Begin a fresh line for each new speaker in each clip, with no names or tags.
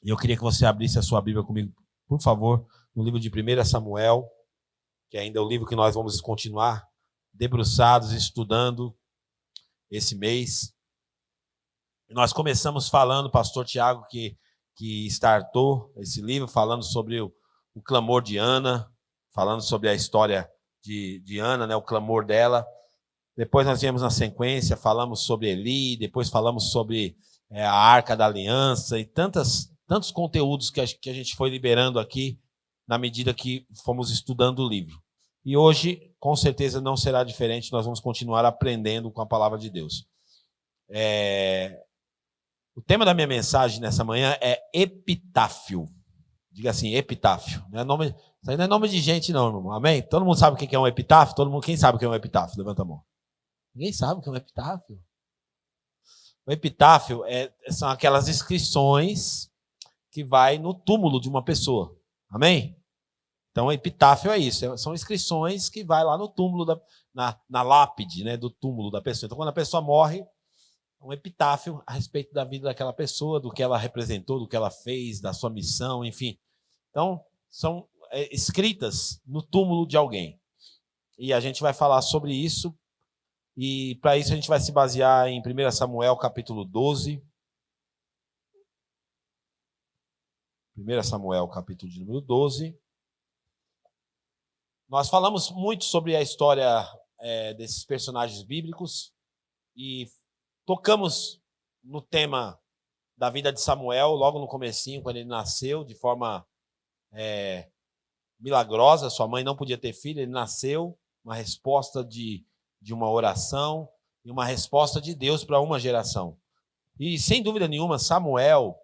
E eu queria que você abrisse a sua Bíblia comigo, por favor, no livro de 1 Samuel, que ainda é o livro que nós vamos continuar debruçados, estudando esse mês. Nós começamos falando, pastor Tiago, que startou esse livro, falando sobre o clamor de Ana, falando sobre a história de Ana, né, o clamor dela. Depois nós viemos na sequência, falamos sobre Eli, depois falamos sobre a Arca da Aliança e tantos conteúdos que a gente foi liberando aqui na medida que fomos estudando o livro. E hoje, com certeza, não será diferente, nós vamos continuar aprendendo com a palavra de Deus. O tema da minha mensagem nessa manhã é epitáfio. Diga assim, epitáfio. Não é nome, isso aí não é nome de gente, não, irmão. Amém? Todo mundo sabe o que é um epitáfio? Todo mundo, quem sabe o que é um epitáfio? Levanta a mão. Ninguém sabe o que é um epitáfio. O epitáfio são aquelas inscrições que vai no túmulo de uma pessoa. Amém? Então, o epitáfio é isso. São inscrições que vai lá no túmulo, na lápide, né, do túmulo da pessoa. Então, quando a pessoa morre, um epitáfio a respeito da vida daquela pessoa, do que ela representou, do que ela fez, da sua missão, enfim. Então, são escritas no túmulo de alguém. E a gente vai falar sobre isso. E para isso a gente vai se basear em 1 Samuel, capítulo 12. 1 Samuel, capítulo de número 12. Nós falamos muito sobre a história desses personagens bíblicos e tocamos no tema da vida de Samuel, logo no comecinho, quando ele nasceu, de forma milagrosa. Sua mãe não podia ter filho, ele nasceu, uma resposta de uma oração e uma resposta de Deus para uma geração. E, sem dúvida nenhuma, Samuel,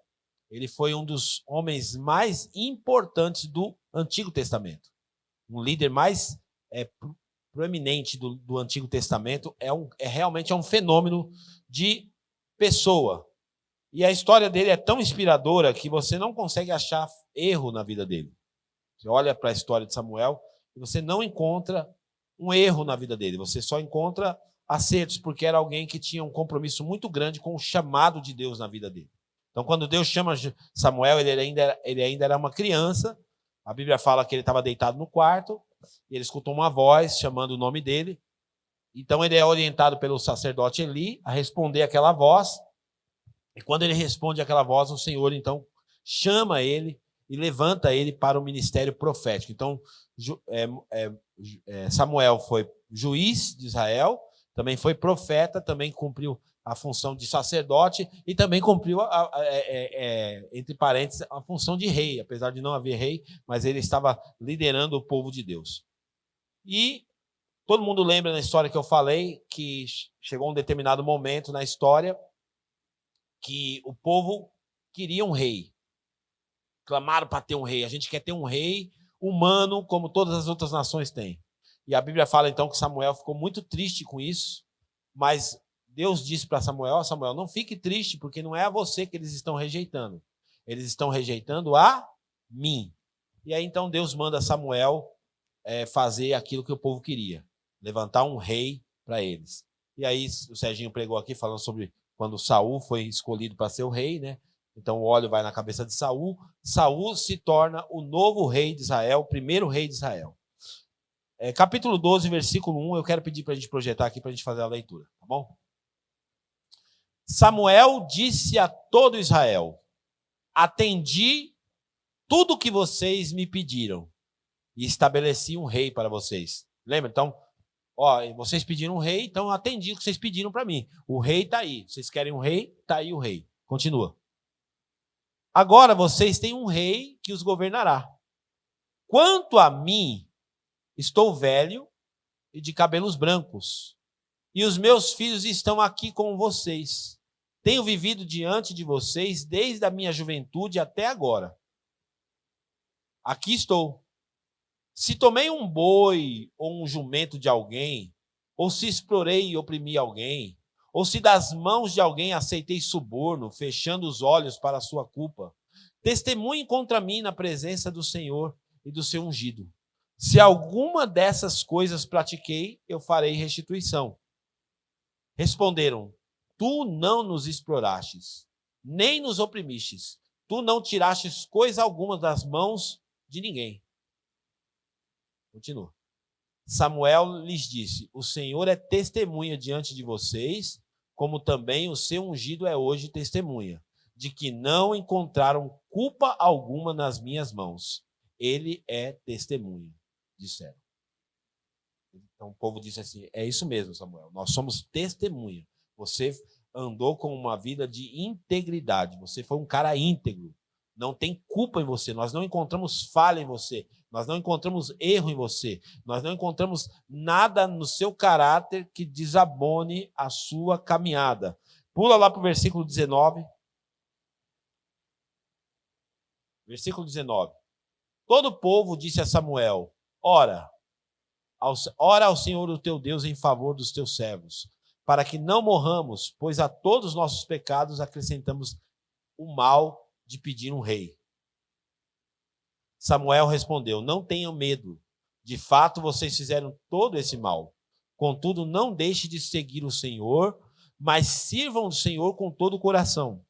ele foi um dos homens mais importantes do Antigo Testamento. Um líder mais proeminente do Antigo Testamento. Realmente um fenômeno de pessoa. E a história dele é tão inspiradora que você não consegue achar erro na vida dele. Você olha para a história de Samuel e você não encontra um erro na vida dele. Você só encontra acertos, porque era alguém que tinha um compromisso muito grande com o chamado de Deus na vida dele. Então, quando Deus chama Samuel, ele ainda era uma criança. A Bíblia fala que ele estava deitado no quarto, e ele escutou uma voz chamando o nome dele. Então, ele é orientado pelo sacerdote Eli a responder aquela voz. E quando ele responde aquela voz, o Senhor, então, chama ele e levanta ele para o ministério profético. Então, Samuel foi juiz de Israel, também foi profeta, também cumpriu a função de sacerdote e também cumpriu, entre parênteses, a função de rei, apesar de não haver rei, mas ele estava liderando o povo de Deus. E todo mundo lembra na história que eu falei que chegou um determinado momento na história que o povo queria um rei. Clamaram para ter um rei. A gente quer ter um rei humano, como todas as outras nações têm. E a Bíblia fala, então, que Samuel ficou muito triste com isso, mas Deus disse para Samuel, Samuel, não fique triste, porque não é a você que eles estão rejeitando. Eles estão rejeitando a mim. E aí, então, Deus manda Samuel fazer aquilo que o povo queria, levantar um rei para eles. E aí, o Serginho pregou aqui, falando sobre quando Saul foi escolhido para ser o rei, né? Então, o óleo vai na cabeça de Saul. Saul se torna o novo rei de Israel, o primeiro rei de Israel. Capítulo 12, versículo 1, eu quero pedir para a gente projetar aqui, para a gente fazer a leitura, tá bom? Samuel disse a todo Israel, atendi tudo que vocês me pediram e estabeleci um rei para vocês. Lembra? Então, vocês pediram um rei, então eu atendi o que vocês pediram para mim. O rei está aí. Vocês querem um rei? Está aí o rei. Continua. Agora vocês têm um rei que os governará. Quanto a mim, estou velho e de cabelos brancos, e os meus filhos estão aqui com vocês. Tenho vivido diante de vocês desde a minha juventude até agora. Aqui estou. Se tomei um boi ou um jumento de alguém, ou se explorei e oprimi alguém, ou se das mãos de alguém aceitei suborno, fechando os olhos para a sua culpa, testemunhe contra mim na presença do Senhor e do seu ungido. Se alguma dessas coisas pratiquei, eu farei restituição. Responderam, tu não nos explorastes, nem nos oprimistes, tu não tirastes coisa alguma das mãos de ninguém. Continua. Samuel lhes disse: o Senhor é testemunha diante de vocês, como também o seu ungido é hoje testemunha, de que não encontraram culpa alguma nas minhas mãos. Ele é testemunha, disseram. Então o povo disse assim: é isso mesmo, Samuel, nós somos testemunha. Você andou com uma vida de integridade, você foi um cara íntegro, não tem culpa em você, nós não encontramos falha em você, nós não encontramos erro em você, nós não encontramos nada no seu caráter que desabone a sua caminhada. Pula lá para o versículo 19. Versículo 19. Todo o povo disse a Samuel: ora ao Senhor o teu Deus em favor dos teus servos, para que não morramos, pois a todos os nossos pecados acrescentamos o mal de pedir um rei. Samuel respondeu: não tenham medo, de fato vocês fizeram todo esse mal. Contudo, não deixe de seguir o Senhor, mas sirvam o Senhor com todo o coração.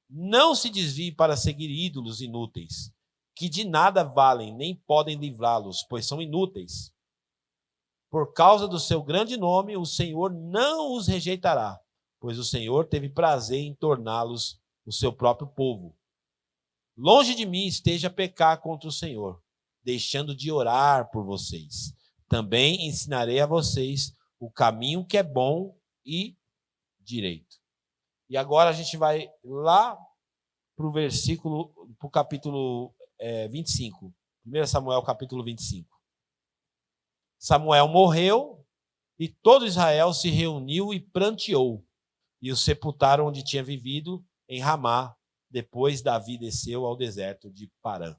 Não se desvie para seguir ídolos inúteis, que de nada valem, nem podem livrá-los, pois são inúteis. Por causa do seu grande nome, o Senhor não os rejeitará, pois o Senhor teve prazer em torná-los o seu próprio povo. Longe de mim esteja pecar contra o Senhor, deixando de orar por vocês. Também ensinarei a vocês o caminho que é bom e direito. E agora a gente vai lá para o capítulo 25. 1 Samuel, capítulo 25. Samuel morreu e todo Israel se reuniu e pranteou. E o sepultaram onde tinha vivido, em Ramá. Depois Davi desceu ao deserto de Parã.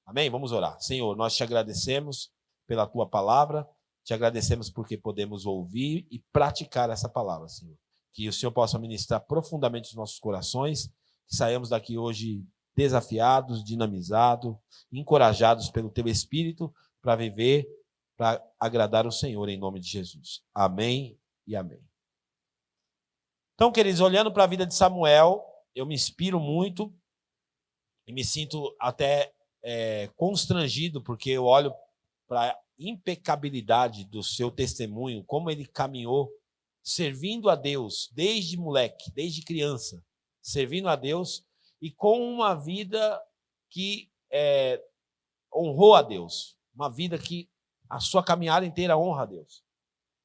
Amém? Vamos orar. Senhor, nós te agradecemos pela tua palavra, te agradecemos porque podemos ouvir e praticar essa palavra, Senhor. Que o Senhor possa ministrar profundamente os nossos corações, que saímos daqui hoje desafiados, dinamizados, encorajados pelo teu Espírito para viver, para agradar o Senhor em nome de Jesus. Amém e amém. Então, queridos, olhando para a vida de Samuel, eu me inspiro muito e me sinto até constrangido, porque eu olho para a impecabilidade do seu testemunho, como ele caminhou servindo a Deus desde moleque, desde criança, servindo a Deus e com uma vida que honrou a Deus, uma vida que a sua caminhada inteira honra a Deus.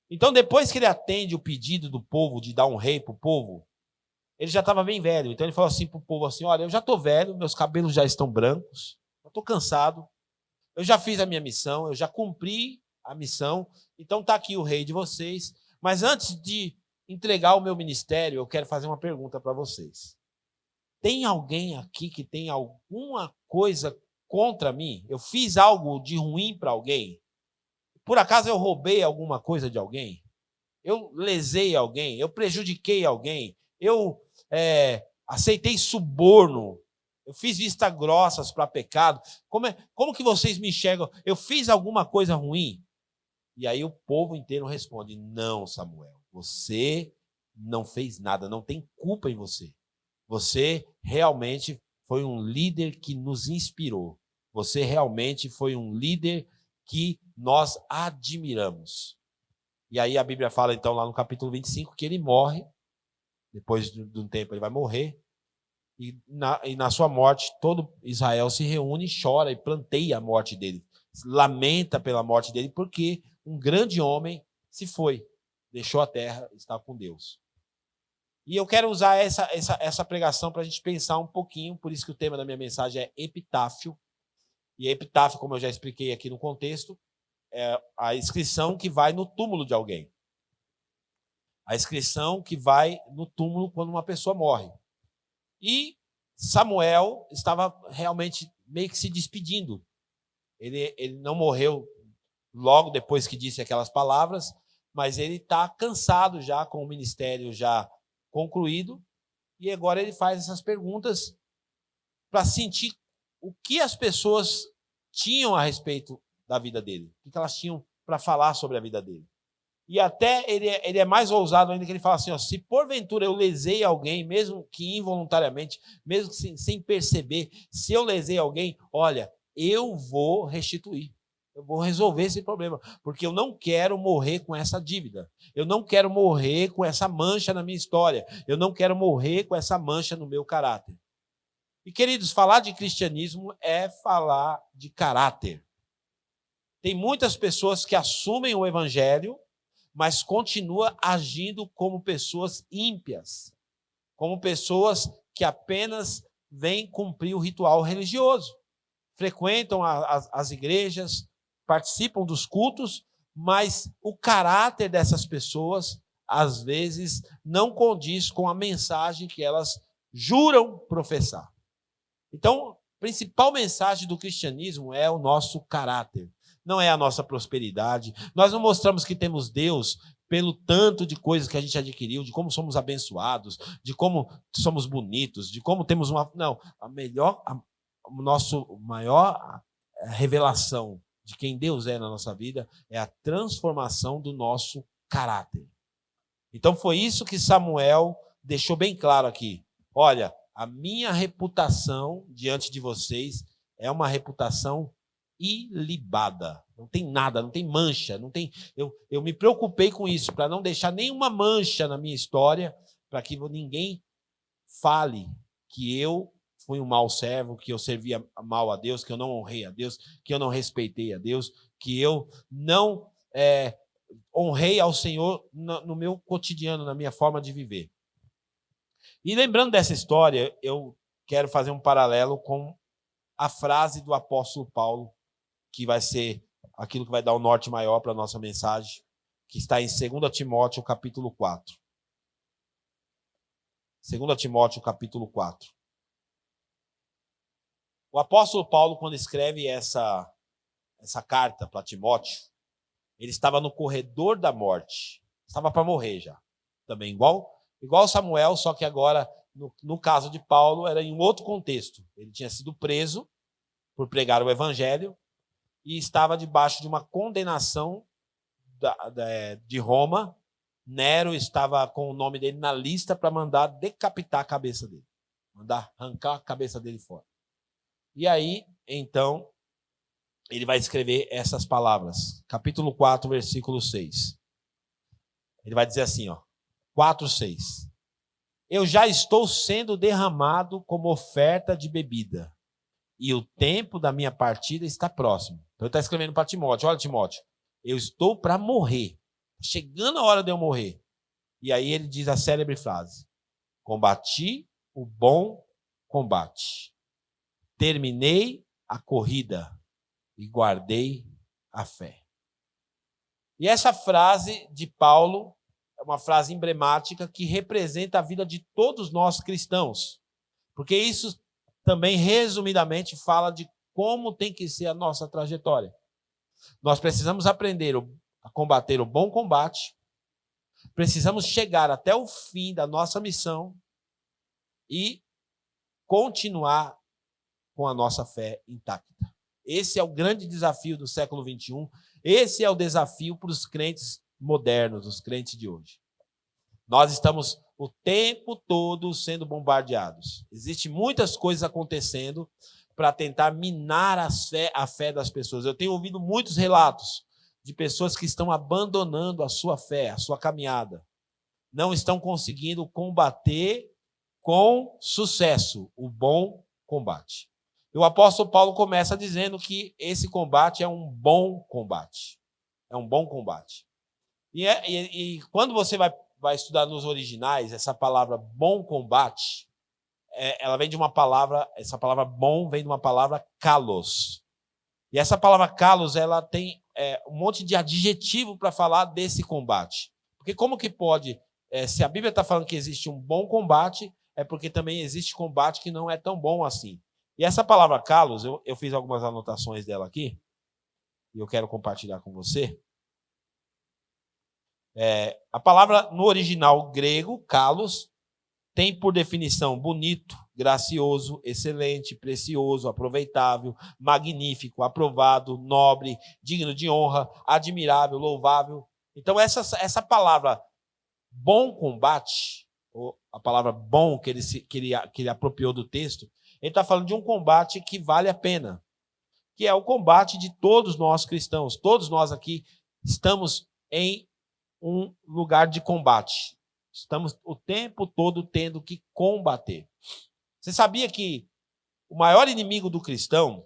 Então, depois que ele atende o pedido do povo de dar um rei para o povo, ele já estava bem velho. Então ele falou assim para o povo assim: olha, eu já estou velho, meus cabelos já estão brancos, eu estou cansado, eu já fiz a minha missão, eu já cumpri a missão, então está aqui o rei de vocês. Mas antes de entregar o meu ministério, eu quero fazer uma pergunta para vocês. Tem alguém aqui que tem alguma coisa contra mim? Eu fiz algo de ruim para alguém? Por acaso eu roubei alguma coisa de alguém? Eu lesei alguém? Eu prejudiquei alguém? Eu aceitei suborno? Eu fiz vista grossas para pecado? Como que vocês me enxergam? Eu fiz alguma coisa ruim? E aí o povo inteiro responde: não, Samuel, você não fez nada, não tem culpa em você. Você realmente foi um líder que nos inspirou. Você realmente foi um líder que nós admiramos. E aí a Bíblia fala, então, lá no capítulo 25, que ele morre. Depois de um tempo ele vai morrer. E na sua morte, todo Israel se reúne e chora e planteia a morte dele. Lamenta pela morte dele, porque um grande homem se foi, deixou a terra e está com Deus. E eu quero usar essa pregação para a gente pensar um pouquinho, por isso que o tema da minha mensagem é epitáfio. E epitáfio, como eu já expliquei aqui no contexto, é a inscrição que vai no túmulo de alguém. A inscrição que vai no túmulo quando uma pessoa morre. E Samuel estava realmente meio que se despedindo. Ele não morreu logo depois que disse aquelas palavras, mas ele está cansado já, com o ministério já concluído, e agora ele faz essas perguntas para sentir o que as pessoas tinham a respeito da vida dele, o que elas tinham para falar sobre a vida dele. E até ele é mais ousado ainda, que ele fala assim, ó, se porventura eu lesei alguém, mesmo que involuntariamente, mesmo que sem perceber, se eu lesei alguém, olha, eu vou restituir. Eu vou resolver esse problema, porque eu não quero morrer com essa dívida. Eu não quero morrer com essa mancha na minha história. Eu não quero morrer com essa mancha no meu caráter. E, queridos, falar de cristianismo é falar de caráter. Tem muitas pessoas que assumem o evangelho, mas continuam agindo como pessoas ímpias, como pessoas que apenas vêm cumprir o ritual religioso. Frequentam as igrejas, participam dos cultos, mas o caráter dessas pessoas, às vezes, não condiz com a mensagem que elas juram professar. Então, a principal mensagem do cristianismo é o nosso caráter, não é a nossa prosperidade. Nós não mostramos que temos Deus pelo tanto de coisas que a gente adquiriu, de como somos abençoados, de como somos bonitos, de como temos uma... Não, a maior revelação de quem Deus é na nossa vida é a transformação do nosso caráter. Então foi isso que Samuel deixou bem claro aqui. Olha, a minha reputação diante de vocês é uma reputação ilibada. Não tem nada, não tem mancha, não tem. Eu me preocupei com isso para não deixar nenhuma mancha na minha história, para que ninguém fale que eu fui um mau servo, que eu servia mal a Deus, que eu não honrei a Deus, que eu não respeitei a Deus, que eu não honrei ao Senhor no meu cotidiano, na minha forma de viver. E lembrando dessa história, eu quero fazer um paralelo com a frase do apóstolo Paulo, que vai ser aquilo que vai dar o norte maior para a nossa mensagem, que está em 2 Timóteo, capítulo 4. 2 Timóteo, capítulo 4. O apóstolo Paulo, quando escreve essa carta para Timóteo, ele estava no corredor da morte. Estava para morrer já. Também igual Samuel, só que agora, no caso de Paulo, era em outro contexto. Ele tinha sido preso por pregar o evangelho e estava debaixo de uma condenação de Roma. Nero estava com o nome dele na lista para mandar decapitar a cabeça dele. Mandar arrancar a cabeça dele fora. E aí, então, ele vai escrever essas palavras. Capítulo 4, versículo 6. Ele vai dizer assim, 4:6. Eu já estou sendo derramado como oferta de bebida, e o tempo da minha partida está próximo. Então ele está escrevendo para Timóteo. Olha, Timóteo, eu estou para morrer. Chegando a hora de eu morrer. E aí ele diz a célebre frase: combati o bom combate. Terminei a corrida e guardei a fé. E essa frase de Paulo é uma frase emblemática que representa a vida de todos nós cristãos. Porque isso também, resumidamente, fala de como tem que ser a nossa trajetória. Nós precisamos aprender a combater o bom combate, precisamos chegar até o fim da nossa missão e continuar com a nossa fé intacta. Esse é o grande desafio do século XXI, esse é o desafio para os crentes modernos, os crentes de hoje. Nós estamos o tempo todo sendo bombardeados. Existem muitas coisas acontecendo para tentar minar a fé das pessoas. Eu tenho ouvido muitos relatos de pessoas que estão abandonando a sua fé, a sua caminhada. Não estão conseguindo combater com sucesso o bom combate. E o apóstolo Paulo começa dizendo que esse combate é um bom combate. É um bom combate. E quando você vai estudar nos originais, essa palavra bom combate, ela vem de uma palavra, essa palavra bom vem de uma palavra kalos. E essa palavra kalos, ela tem um monte de adjetivo para falar desse combate. Porque como que pode, se a Bíblia está falando que existe um bom combate, é porque também existe combate que não é tão bom assim. E essa palavra kalos, eu fiz algumas anotações dela aqui, e eu quero compartilhar com você. A palavra no original grego, kalos, tem por definição bonito, gracioso, excelente, precioso, aproveitável, magnífico, aprovado, nobre, digno de honra, admirável, louvável. Então, essa palavra bom combate, ou a palavra bom que ele apropriou do texto, ele está falando de um combate que vale a pena, que é o combate de todos nós cristãos. Todos nós aqui estamos em um lugar de combate. Estamos o tempo todo tendo que combater. Você sabia que o maior inimigo do cristão,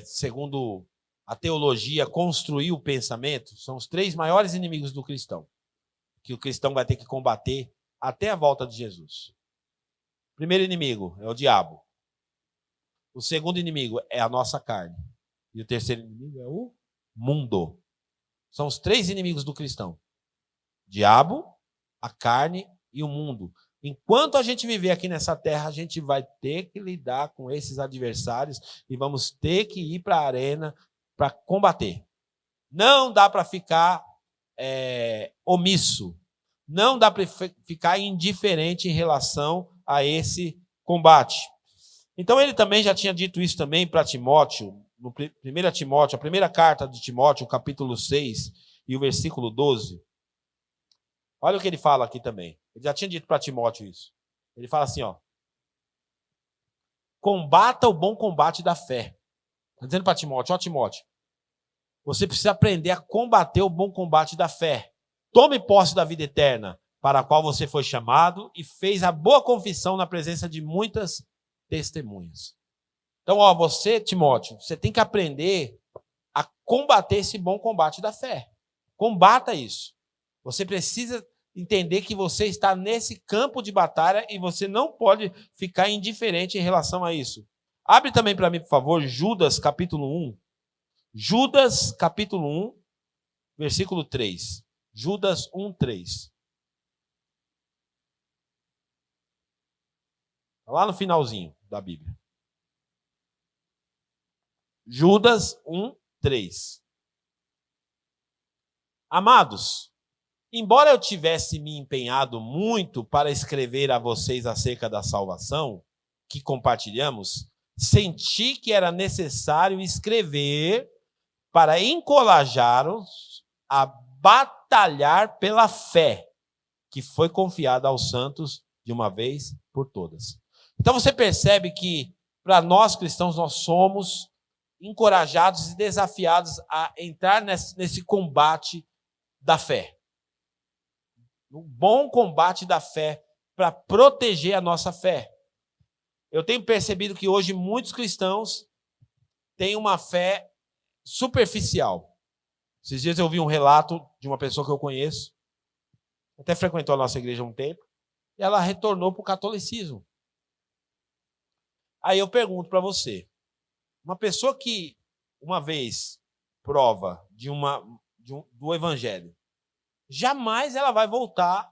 segundo a teologia construir o pensamento, são os 3 maiores inimigos do cristão, que o cristão vai ter que combater até a volta de Jesus. O primeiro inimigo é o diabo. O segundo inimigo é a nossa carne. E o terceiro inimigo é o mundo. São os 3 inimigos do cristão: diabo, a carne e o mundo. Enquanto a gente viver aqui nessa terra, a gente vai ter que lidar com esses adversários e vamos ter que ir para a arena para combater. Não dá para ficar omisso. Não dá para ficar indiferente em relação a esse combate. Então ele também já tinha dito isso também para Timóteo, no 1 Timóteo, a primeira carta de Timóteo, capítulo 6 e o versículo 12. Olha o que ele fala aqui também. Ele já tinha dito para Timóteo isso. Ele fala assim, combata o bom combate da fé. Está dizendo para Timóteo, Timóteo, você precisa aprender a combater o bom combate da fé. Tome posse da vida eterna, para a qual você foi chamado e fez a boa confissão na presença de muitas testemunhas. Então, você, Timóteo, você tem que aprender a combater esse bom combate da fé. Combata isso. Você precisa entender que você está nesse campo de batalha e você não pode ficar indiferente em relação a isso. Abre também para mim, por favor, Judas, capítulo 1. Judas, capítulo 1, versículo 3. Judas 1, 3. Lá no finalzinho da Bíblia. Judas 1, 3. Amados, embora eu tivesse me empenhado muito para escrever a vocês acerca da salvação que compartilhamos, senti que era necessário escrever para encorajá-los a batalhar pela fé que foi confiada aos santos de uma vez por todas. Então você percebe que, para nós cristãos, nós somos encorajados e desafiados a entrar nesse combate da fé. Um bom combate da fé para proteger a nossa fé. Eu tenho percebido que hoje muitos cristãos têm uma fé superficial. Esses dias eu vi um relato de uma pessoa que eu conheço, até frequentou a nossa igreja há um tempo, e ela retornou para o catolicismo. Aí eu pergunto para você, uma pessoa que uma vez prova do evangelho, jamais ela vai voltar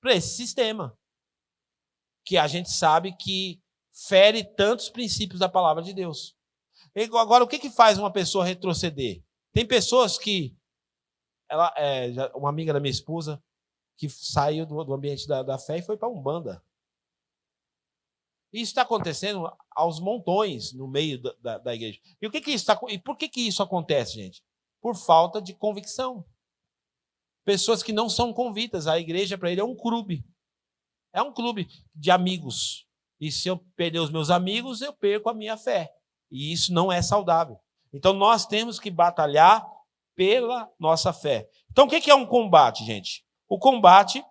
para esse sistema que a gente sabe que fere tantos princípios da palavra de Deus. Agora, o que faz uma pessoa retroceder? Tem pessoas que uma amiga da minha esposa que saiu do ambiente da fé e foi para a Umbanda. Isso está acontecendo aos montões no meio da igreja. E por que isso acontece, gente? Por falta de convicção. Pessoas que não são convictas. A igreja, para ele, é um clube. É um clube de amigos. E se eu perder os meus amigos, eu perco a minha fé. E isso não é saudável. Então, nós temos que batalhar pela nossa fé. Então, o que é um combate, gente? O combate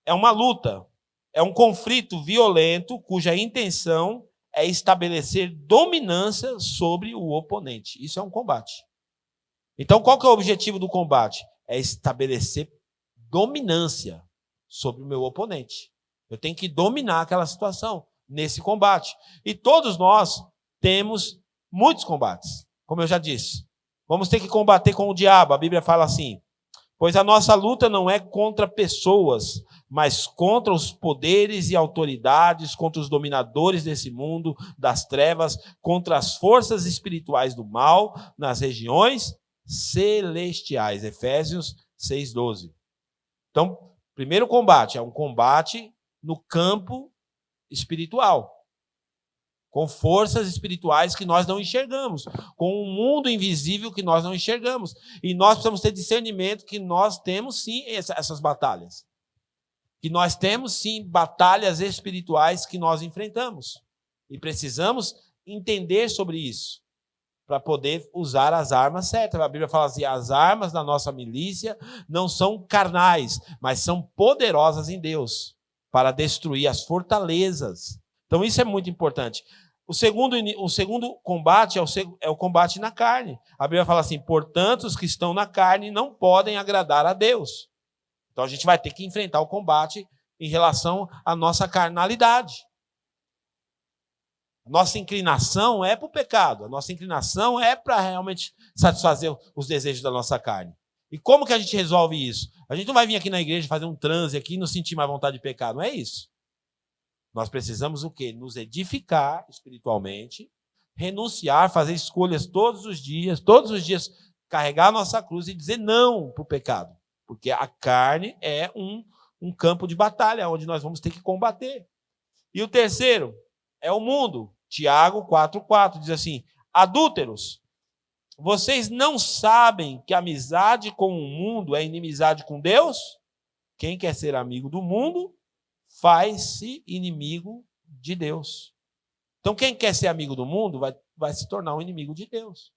é uma luta. É um conflito violento cuja intenção é estabelecer dominância sobre o oponente. Isso é um combate. Então, qual que é o objetivo do combate? É estabelecer dominância sobre o meu oponente. Eu tenho que dominar aquela situação nesse combate. E todos nós temos muitos combates. Como eu já disse, vamos ter que combater com o diabo. A Bíblia fala assim: pois a nossa luta não é contra pessoas, mas contra os poderes e autoridades, contra os dominadores desse mundo, das trevas, contra as forças espirituais do mal nas regiões celestiais. Efésios 6:12. Então, primeiro combate é um combate no campo espiritual. com forças espirituais que nós não enxergamos, com um mundo invisível que nós não enxergamos. E nós precisamos ter discernimento que nós temos, sim, essas batalhas. Que nós temos, sim, batalhas espirituais que nós enfrentamos. E precisamos entender sobre isso, para poder usar as armas certas. A Bíblia fala assim, as armas da nossa milícia não são carnais, mas são poderosas em Deus, para destruir as fortalezas. Então isso é muito importante. O segundo combate é o combate na carne. A Bíblia fala assim, portanto, os que estão na carne não podem agradar a Deus. Então a gente vai ter que enfrentar o combate em relação à nossa carnalidade. Nossa inclinação é para o pecado, a nossa inclinação é para realmente satisfazer os desejos da nossa carne. E como que a gente resolve isso? A gente não vai vir aqui na igreja fazer um transe aqui e não sentir mais vontade de pecar, não é isso. Nós precisamos o quê? Nos edificar espiritualmente, renunciar, fazer escolhas todos os dias carregar a nossa cruz e dizer não para o pecado. Porque a carne é um campo de batalha, onde nós vamos ter que combater. E o terceiro é o mundo. Tiago 4,4 diz assim, adúlteros, vocês não sabem que a amizade com o mundo é inimizade com Deus? Quem quer ser amigo do mundo, faz-se inimigo de Deus. Então, quem quer ser amigo do mundo, vai se tornar um inimigo de Deus.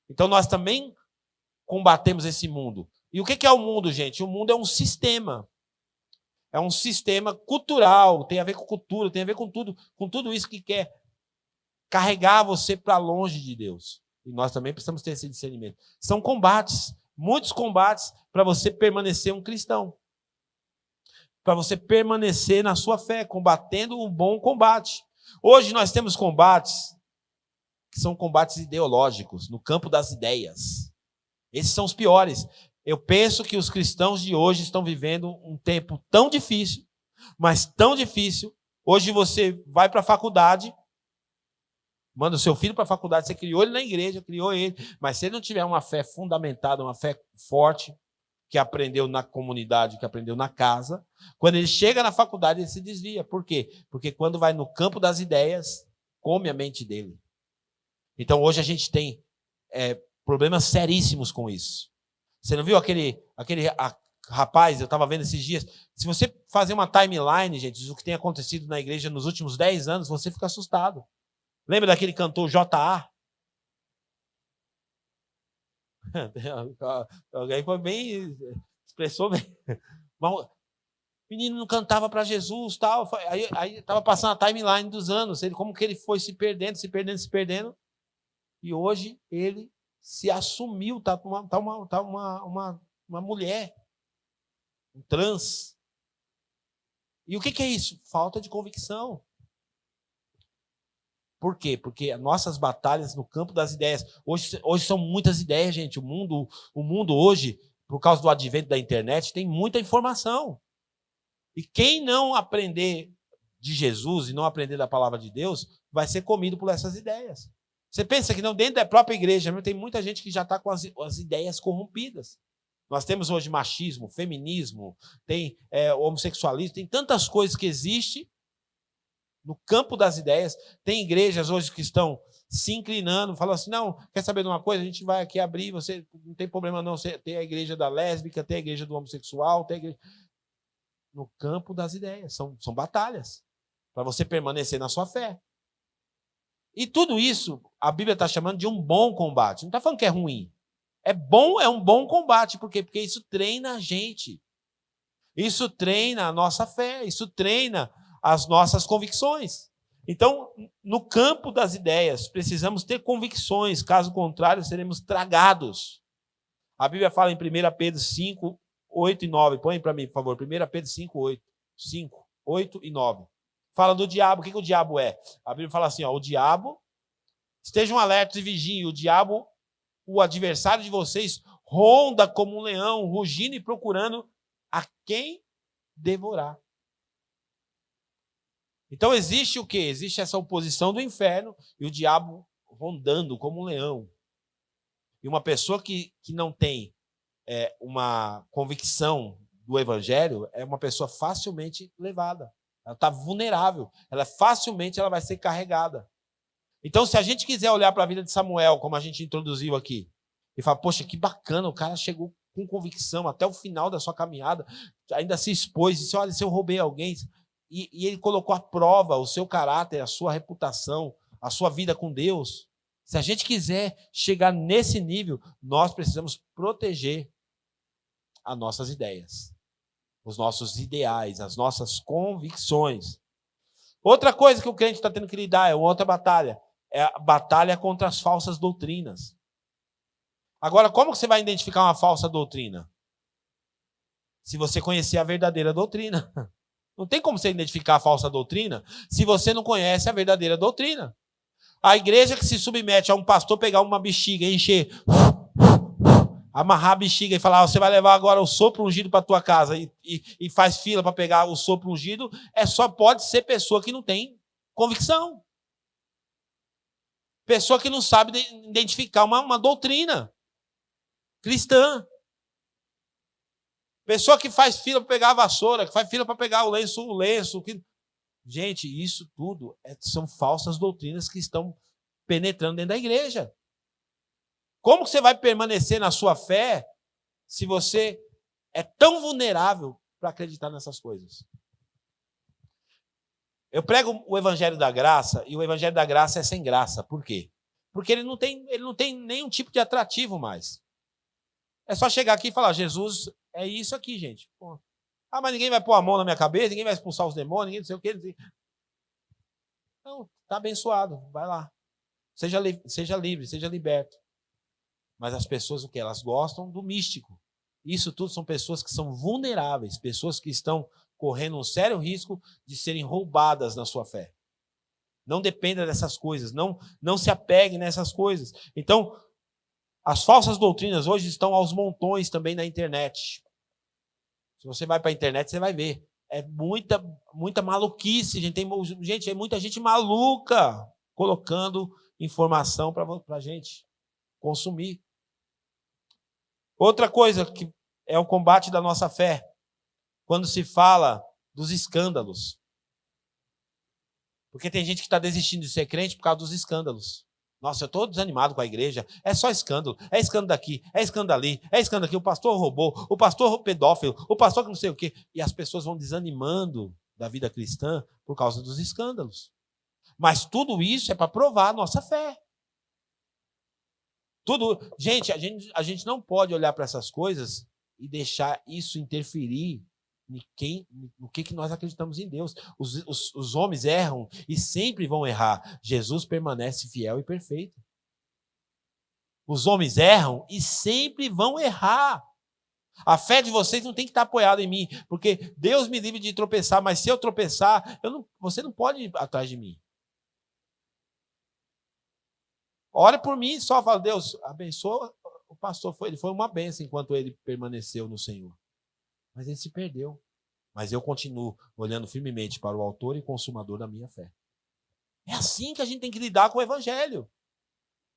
Então, nós também combatemos esse mundo. E o que é o mundo, gente? O mundo é um sistema. É um sistema cultural, tem a ver com cultura, tem a ver com tudo isso que quer carregar você para longe de Deus. E nós também precisamos ter esse discernimento. São combates, muitos combates para você permanecer um cristão. Para você permanecer na sua fé, combatendo um bom combate. Hoje nós temos combates que são combates ideológicos, no campo das ideias. Esses são os piores. Eu penso que os cristãos de hoje estão vivendo um tempo tão difícil, mas tão difícil. Hoje você vai para a faculdade, manda o seu filho para a faculdade, você criou ele na igreja, criou ele, mas se ele não tiver uma fé fundamentada, uma fé forte, que aprendeu na comunidade, que aprendeu na casa, quando ele chega na faculdade, ele se desvia. Por quê? Porque quando vai no campo das ideias, come a mente dele. Então, hoje a gente tem problemas seríssimos com isso. Você não viu aquele rapaz, eu estava vendo esses dias, se você fazer uma timeline, gente, do que tem acontecido na igreja nos últimos 10 anos, você fica assustado. Lembra daquele cantor J.A.? Alguém foi bem, expressou bem. Mas o menino não cantava para Jesus, tal. Aí estava passando a timeline dos anos, como que ele foi se perdendo. E hoje ele se assumiu, tá uma mulher, um trans. E o que é isso? Falta de convicção. Por quê? Porque as nossas batalhas no campo das ideias, hoje são muitas ideias, gente. O mundo hoje, por causa do advento da internet, tem muita informação. E quem não aprender de Jesus e não aprender da palavra de Deus, vai ser comido por essas ideias. Você pensa que não, dentro da própria igreja, tem muita gente que já está com as ideias corrompidas. Nós temos hoje machismo, feminismo, tem homossexualismo, tem tantas coisas que existem no campo das ideias. Tem igrejas hoje que estão se inclinando, falam assim, não, quer saber de uma coisa? A gente vai aqui abrir, você não tem problema não, você tem a igreja da lésbica, tem a igreja do homossexual, tem a igreja... No campo das ideias, são batalhas, para você permanecer na sua fé. E tudo isso, a Bíblia está chamando de um bom combate. Não está falando que é ruim. É bom, é um bom combate. Por quê? Porque isso treina a gente. Isso treina a nossa fé. Isso treina as nossas convicções. Então, no campo das ideias, precisamos ter convicções. Caso contrário, seremos tragados. A Bíblia fala em 1 Pedro 5, 8 e 9. Põe para mim, por favor. 1 Pedro 5, 8. 5, 8 e 9. Fala do diabo. O que o diabo é? A Bíblia fala assim, o diabo, estejam alertas e vigiem. O diabo, o adversário de vocês, ronda como um leão, rugindo e procurando a quem devorar. Então existe o quê? Existe essa oposição do inferno e o diabo rondando como um leão. E uma pessoa que não tem uma convicção do evangelho é uma pessoa facilmente levada. Ela está vulnerável. Facilmente ela vai ser carregada. Então, se a gente quiser olhar para a vida de Samuel, como a gente introduziu aqui, e falar, poxa, que bacana, o cara chegou com convicção até o final da sua caminhada, ainda se expôs, disse, olha, se eu roubei alguém, e ele colocou à prova o seu caráter, a sua reputação, a sua vida com Deus. Se a gente quiser chegar nesse nível, nós precisamos proteger as nossas ideias, os nossos ideais, as nossas convicções. Outra coisa que o crente está tendo que lidar, é outra batalha, é a batalha contra as falsas doutrinas. Agora, como você vai identificar uma falsa doutrina? Se você conhecer a verdadeira doutrina. Não tem como você identificar a falsa doutrina se você não conhece a verdadeira doutrina. A igreja que se submete a um pastor pegar uma bexiga e encher, amarrar a bexiga e falar, você vai levar agora o sopro ungido para a tua casa e faz fila para pegar o sopro ungido, só pode ser pessoa que não tem convicção. Pessoa que não sabe identificar uma doutrina cristã. Pessoa que faz fila para pegar a vassoura, que faz fila para pegar o lenço. Gente, isso tudo são falsas doutrinas que estão penetrando dentro da igreja. Como você vai permanecer na sua fé se você é tão vulnerável para acreditar nessas coisas? Eu prego o Evangelho da Graça, e o Evangelho da Graça é sem graça. Por quê? Porque ele não tem nenhum tipo de atrativo mais. É só chegar aqui e falar, Jesus, é isso aqui, gente. Pô. Ah, mas ninguém vai pôr a mão na minha cabeça, ninguém vai expulsar os demônios, ninguém não sei o quê. Não, está abençoado, vai lá. Seja livre, seja liberto. Mas as pessoas, o que? Elas gostam do místico. Isso tudo são pessoas que são vulneráveis, pessoas que estão correndo um sério risco de serem roubadas na sua fé. Não dependa dessas coisas, não se apegue nessas coisas. Então, as falsas doutrinas hoje estão aos montões também na internet. Se você vai para a internet, você vai ver. É muita maluquice. Gente, é muita gente maluca colocando informação para a gente consumir. Outra coisa que é o combate da nossa fé, quando se fala dos escândalos. Porque tem gente que está desistindo de ser crente por causa dos escândalos. Nossa, eu estou desanimado com a igreja. É só escândalo. É escândalo daqui, é escândalo ali, é escândalo aqui. O pastor roubou, o pastor pedófilo, o pastor que não sei o quê. E as pessoas vão desanimando da vida cristã por causa dos escândalos. Mas tudo isso é para provar a nossa fé. Gente, a gente não pode olhar para essas coisas e deixar isso interferir no que nós acreditamos em Deus. Os homens erram e sempre vão errar. Jesus permanece fiel e perfeito. Os homens erram e sempre vão errar. A fé de vocês não tem que estar apoiada em mim, porque Deus me livre de tropeçar, mas se eu tropeçar, você não pode ir atrás de mim. Ore por mim, só fala, Deus, abençoa o pastor. Ele foi uma bênção enquanto ele permaneceu no Senhor. Mas ele se perdeu. Mas eu continuo olhando firmemente para o autor e consumador da minha fé. É assim que a gente tem que lidar com o evangelho.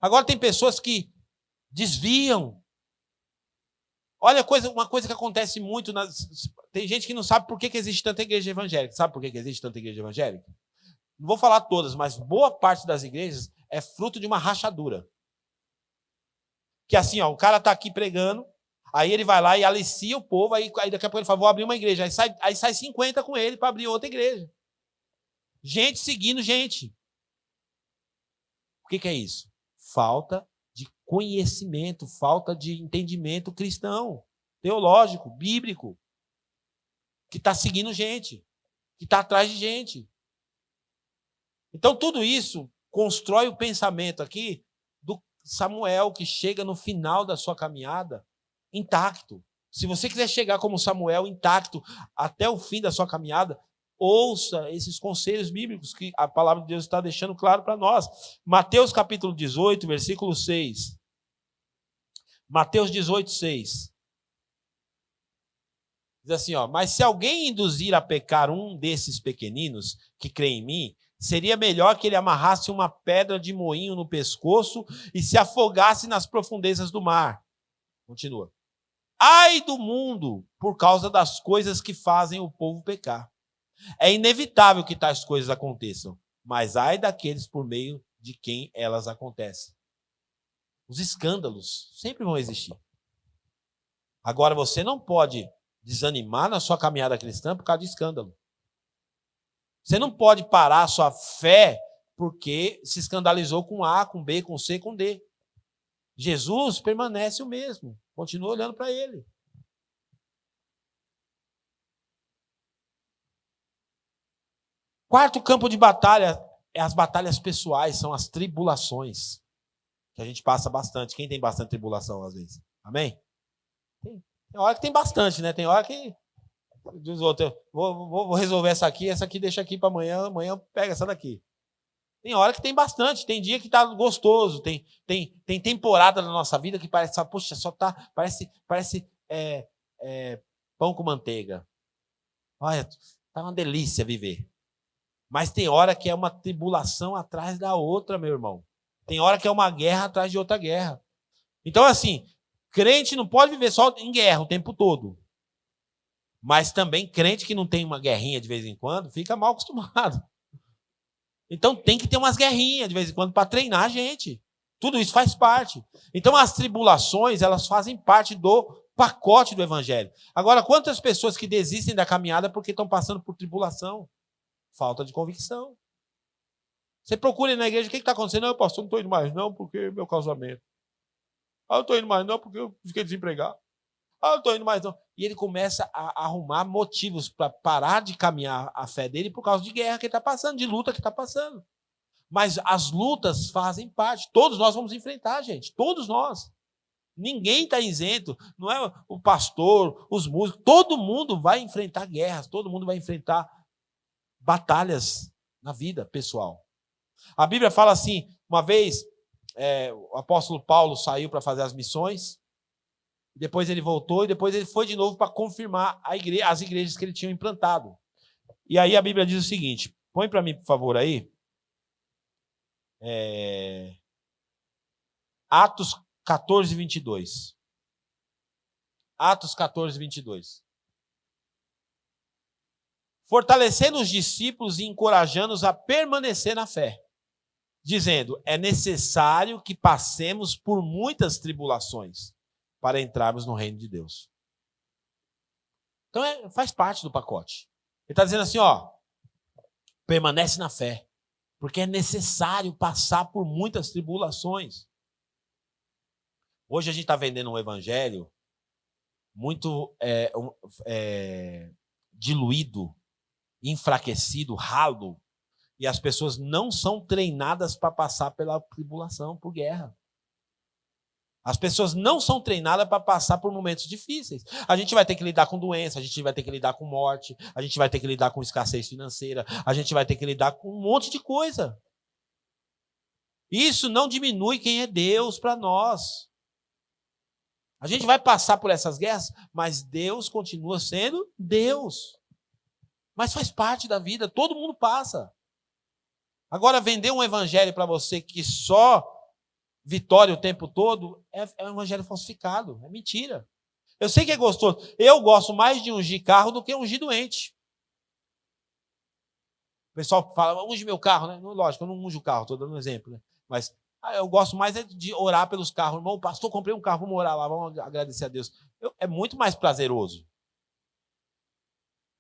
Agora tem pessoas que desviam. Olha, uma coisa que acontece muito. Tem gente que não sabe por que existe tanta igreja evangélica. Sabe por que existe tanta igreja evangélica? Não vou falar todas, mas boa parte das igrejas é fruto de uma rachadura. Que assim, o cara está aqui pregando, aí ele vai lá e alicia o povo, aí daqui a pouco ele fala, vou abrir uma igreja. Aí sai 50 com ele para abrir outra igreja. Gente seguindo gente. O que é isso? Falta de conhecimento, falta de entendimento cristão, teológico, bíblico, que está seguindo gente, que está atrás de gente. Então, tudo isso constrói o pensamento aqui do Samuel, que chega no final da sua caminhada intacto. Se você quiser chegar como Samuel intacto até o fim da sua caminhada, ouça esses conselhos bíblicos que a palavra de Deus está deixando claro para nós. Mateus capítulo 18, versículo 6. Mateus 18, 6. Diz assim, mas se alguém induzir a pecar um desses pequeninos que crê em mim, seria melhor que ele amarrasse uma pedra de moinho no pescoço e se afogasse nas profundezas do mar. Continua. Ai do mundo por causa das coisas que fazem o povo pecar. É inevitável que tais coisas aconteçam, mas ai daqueles por meio de quem elas acontecem. Os escândalos sempre vão existir. Agora, você não pode desanimar na sua caminhada cristã por causa de escândalo. Você não pode parar a sua fé porque se escandalizou com A, com B, com C, com D. Jesus permanece o mesmo. Continua olhando para ele. Quarto campo de batalha é as batalhas pessoais, são as tribulações. Que a gente passa bastante. Quem tem bastante tribulação às vezes? Amém? Tem hora que tem bastante, né? Tem hora que diz outro, vou resolver essa aqui deixa aqui para amanhã, amanhã pega essa daqui. Tem hora que tem bastante, tem dia que está gostoso, tem temporada na nossa vida que parece, poxa, só tá, parece pão com manteiga. Olha, tá uma delícia viver. Mas tem hora que é uma tribulação atrás da outra, meu irmão. Tem hora que é uma guerra atrás de outra guerra. Então, assim, crente não pode viver só em guerra o tempo todo. Mas também crente que não tem uma guerrinha de vez em quando, fica mal acostumado. Então tem que ter umas guerrinhas de vez em quando para treinar a gente. Tudo isso faz parte. Então as tribulações, elas fazem parte do pacote do evangelho. Agora, quantas pessoas que desistem da caminhada porque estão passando por tribulação? Falta de convicção. Você procura na igreja, o que está acontecendo? Não, pastor, não estou indo mais não, porque meu casamento. Ah, não estou indo mais não, porque eu fiquei desempregado. Ah, não estou indo mais não. E ele começa a arrumar motivos para parar de caminhar a fé dele por causa de guerra que ele está passando, de luta que está passando. Mas as lutas fazem parte. Todos nós vamos enfrentar, gente. Todos nós. Ninguém está isento. Não é o pastor, os músicos. Todo mundo vai enfrentar guerras. Todo mundo vai enfrentar batalhas na vida pessoal. A Bíblia fala assim, uma vez o apóstolo Paulo saiu para fazer as missões, depois ele voltou e depois ele foi de novo para confirmar as igrejas que ele tinha implantado. E aí a Bíblia diz o seguinte, põe para mim, por favor, aí, Atos 14, 22. Atos 14, 22. Fortalecendo os discípulos e encorajando-os a permanecer na fé, dizendo, é necessário que passemos por muitas tribulações para entrarmos no reino de Deus. Então faz parte do pacote. Ele está dizendo assim, permanece na fé, porque é necessário passar por muitas tribulações. Hoje a gente está vendendo um evangelho muito diluído, enfraquecido, ralo, e as pessoas não são treinadas para passar pela tribulação, por guerra. As pessoas não são treinadas para passar por momentos difíceis. A gente vai ter que lidar com doença, a gente vai ter que lidar com morte, a gente vai ter que lidar com escassez financeira, a gente vai ter que lidar com um monte de coisa. Isso não diminui quem é Deus para nós. A gente vai passar por essas guerras, mas Deus continua sendo Deus. Mas faz parte da vida, todo mundo passa. Agora, vender um evangelho para você que só vitória o tempo todo é um evangelho falsificado, é mentira. Eu sei que é gostoso. Eu gosto mais de ungir carro do que ungir doente. O pessoal fala, unge meu carro, né? Lógico, eu não unjo o carro, estou dando um exemplo, né? Mas eu gosto mais de orar pelos carros. Irmão, pastor, comprei um carro, vamos orar lá, vamos agradecer a Deus. É muito mais prazeroso.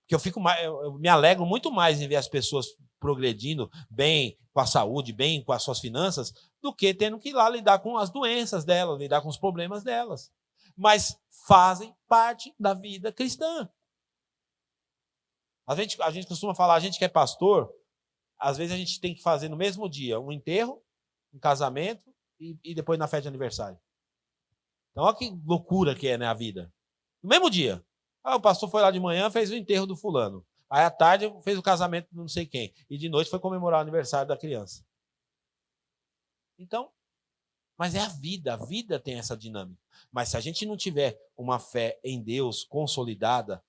Porque eu me alegro muito mais em ver as pessoas progredindo bem com a saúde, bem com as suas finanças, do que tendo que ir lá lidar com as doenças delas, lidar com os problemas delas. Mas fazem parte da vida cristã. A gente costuma falar, a gente que é pastor, às vezes a gente tem que fazer no mesmo dia um enterro, um casamento e depois na festa de aniversário. Então, olha que loucura que é, né, a vida. No mesmo dia. O pastor foi lá de manhã, fez o enterro do fulano. Aí à tarde fez o casamento de não sei quem. E de noite foi comemorar o aniversário da criança. Então, mas é a vida tem essa dinâmica. Mas se a gente não tiver uma fé em Deus consolidada,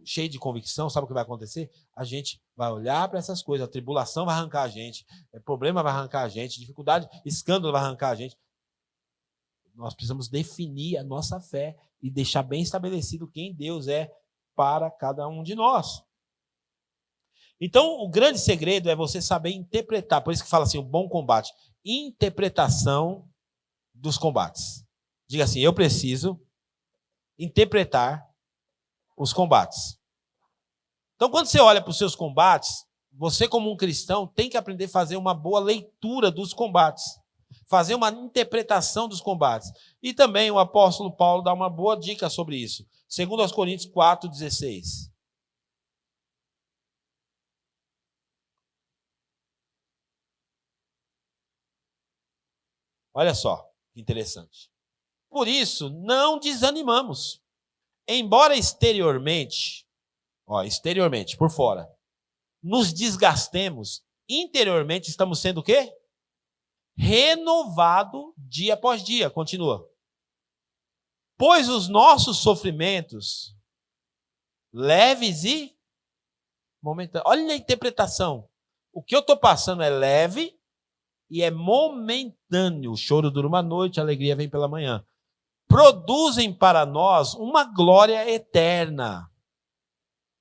cheia de convicção, sabe o que vai acontecer? A gente vai olhar para essas coisas, a tribulação vai arrancar a gente, problema vai arrancar a gente, dificuldade, escândalo vai arrancar a gente. Nós precisamos definir a nossa fé e deixar bem estabelecido quem Deus é para cada um de nós. Então, o grande segredo é você saber interpretar. Por isso que fala assim, o bom combate. Interpretação dos combates. Diga assim, eu preciso interpretar os combates. Então, quando você olha para os seus combates, você como um cristão tem que aprender a fazer uma boa leitura dos combates. Fazer uma interpretação dos combates. E também o apóstolo Paulo dá uma boa dica sobre isso. 2 Coríntios 4,16. Olha só, que interessante. Por isso, não desanimamos. Embora exteriormente, por fora, nos desgastemos, interiormente estamos sendo o quê? Renovado dia após dia. Continua. Pois os nossos sofrimentos, leves e momentâneos. Olha a interpretação. O que eu estou passando é leve e é momentâneo. O choro dura uma noite, a alegria vem pela manhã. Produzem para nós uma glória eterna,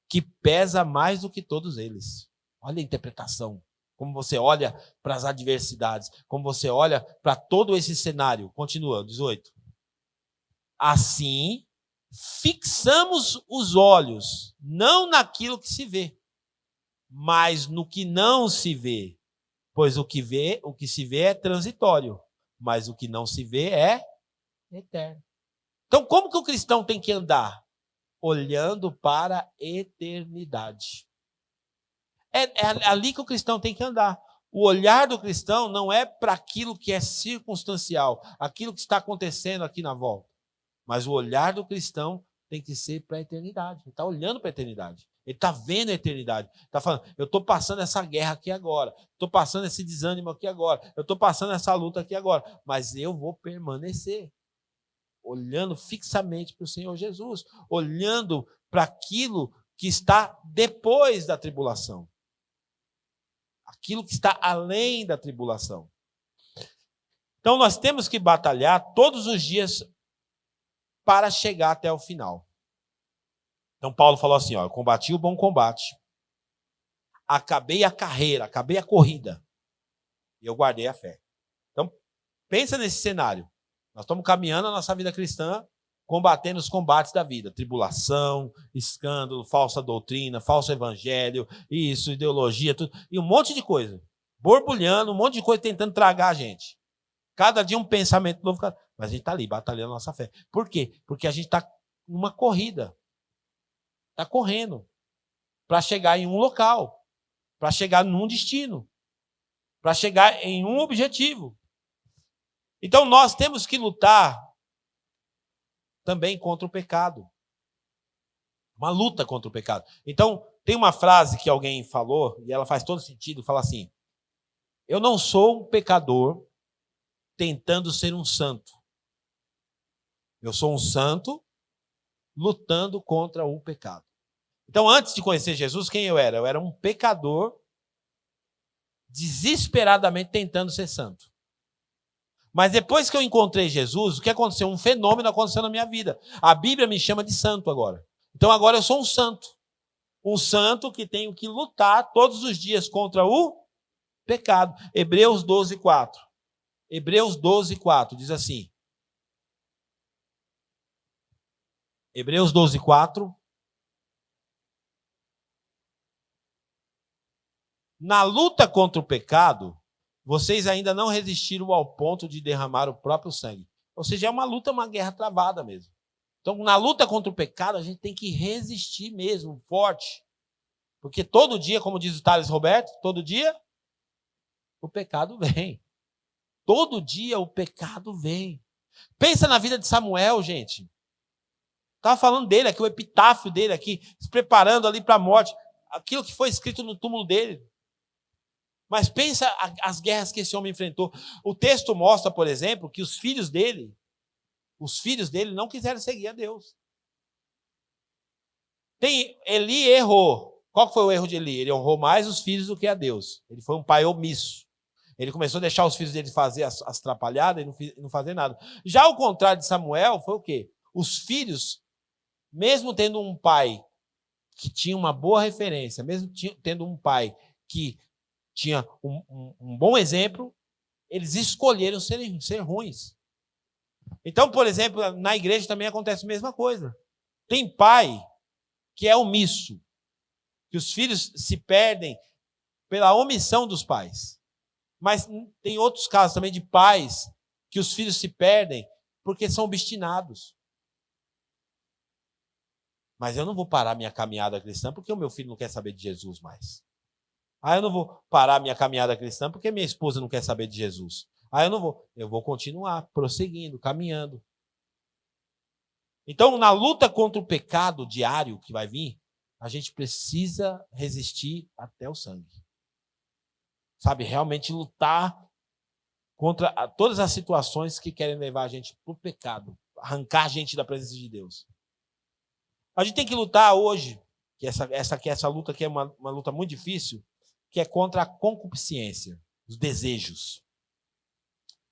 que pesa mais do que todos eles. Olha a interpretação. Como você olha para as adversidades, como você olha para todo esse cenário. Continua, 18. Assim, fixamos os olhos, não naquilo que se vê, mas no que não se vê. Pois o que se vê é transitório, mas o que não se vê é eterno. Então, como que o cristão tem que andar? Olhando para a eternidade. É ali que o cristão tem que andar. O olhar do cristão não é para aquilo que é circunstancial, aquilo que está acontecendo aqui na volta. Mas o olhar do cristão tem que ser para a eternidade. Ele está olhando para a eternidade. Ele está vendo a eternidade. Está falando, eu estou passando essa guerra aqui agora. Estou passando esse desânimo aqui agora. Eu estou passando essa luta aqui agora. Mas eu vou permanecer. Olhando fixamente para o Senhor Jesus. Olhando para aquilo que está depois da tribulação. Aquilo que está além da tribulação. Então, nós temos que batalhar todos os dias para chegar até o final. Então, Paulo falou assim, eu combati o bom combate, acabei a carreira, acabei a corrida, e eu guardei a fé. Então, pensa nesse cenário. Nós estamos caminhando a nossa vida cristã, combatendo os combates da vida. Tribulação, escândalo, falsa doutrina, falso evangelho, isso, ideologia, tudo. E um monte de coisa. Borbulhando, um monte de coisa tentando tragar a gente. Cada dia um pensamento novo. Mas a gente está ali, batalhando a nossa fé. Por quê? Porque a gente está numa corrida. Está correndo. Para chegar em um local. Para chegar num destino. Para chegar em um objetivo. Então nós temos que lutar também contra o pecado. Uma luta contra o pecado. Então, tem uma frase que alguém falou, e ela faz todo sentido, fala assim, eu não sou um pecador tentando ser um santo. Eu sou um santo lutando contra o pecado. Então, antes de conhecer Jesus, quem eu era? Eu era um pecador desesperadamente tentando ser santo. Mas depois que eu encontrei Jesus, o que aconteceu? Um fenômeno aconteceu na minha vida. A Bíblia me chama de santo agora. Então agora eu sou um santo. Um santo que tenho que lutar todos os dias contra o pecado. Hebreus 12:4. Hebreus 12:4 diz assim. Hebreus 12:4. Na luta contra o pecado, vocês ainda não resistiram ao ponto de derramar o próprio sangue. Ou seja, é uma luta, uma guerra travada mesmo. Então, na luta contra o pecado, a gente tem que resistir mesmo, forte. Porque todo dia, como diz o Thales Roberto, todo dia o pecado vem. Todo dia o pecado vem. Pensa na vida de Samuel, gente. Estava falando dele aqui, o epitáfio dele aqui, se preparando ali para a morte. Aquilo que foi escrito no túmulo dele. Mas pensa as guerras que esse homem enfrentou. O texto mostra, por exemplo, que os filhos dele não quiseram seguir a Deus. Eli errou. Qual foi o erro de Eli? Ele honrou mais os filhos do que a Deus. Ele foi um pai omisso. Ele começou a deixar os filhos dele fazer as trapalhadas e não fazer nada. Já ao contrário de Samuel, foi o quê? Os filhos, mesmo tendo um pai que tinha uma boa referência, mesmo tendo um pai que tinha um bom exemplo, eles escolheram ser ruins. Então, por exemplo, na igreja também acontece a mesma coisa. Tem pai que é omisso, que os filhos se perdem pela omissão dos pais. Mas tem outros casos também de pais que os filhos se perdem porque são obstinados. Mas eu não vou parar minha caminhada cristã porque o meu filho não quer saber de Jesus mais. Eu não vou parar minha caminhada cristã porque minha esposa não quer saber de Jesus. Eu vou continuar prosseguindo, caminhando. Então, na luta contra o pecado diário que vai vir, a gente precisa resistir até o sangue. Sabe, realmente lutar contra todas as situações que querem levar a gente para o pecado, arrancar a gente da presença de Deus. A gente tem que lutar hoje, que essa luta aqui é uma luta muito difícil, que é contra a concupiscência, os desejos.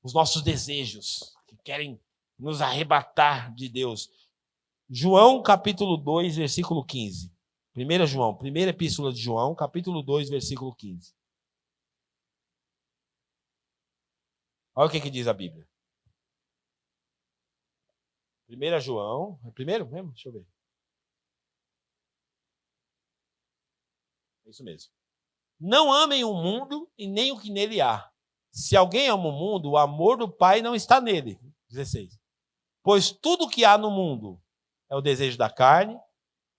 Os nossos desejos, que querem nos arrebatar de Deus. João, capítulo 2, versículo 15. 1 João, primeira epístola de João, capítulo 2, versículo 15. Olha o que diz a Bíblia. 1 João, é primeiro mesmo? Deixa eu ver. É isso mesmo. Não amem o mundo e nem o que nele há. Se alguém ama o mundo, o amor do Pai não está nele. 16. Pois tudo que há no mundo é o desejo da carne,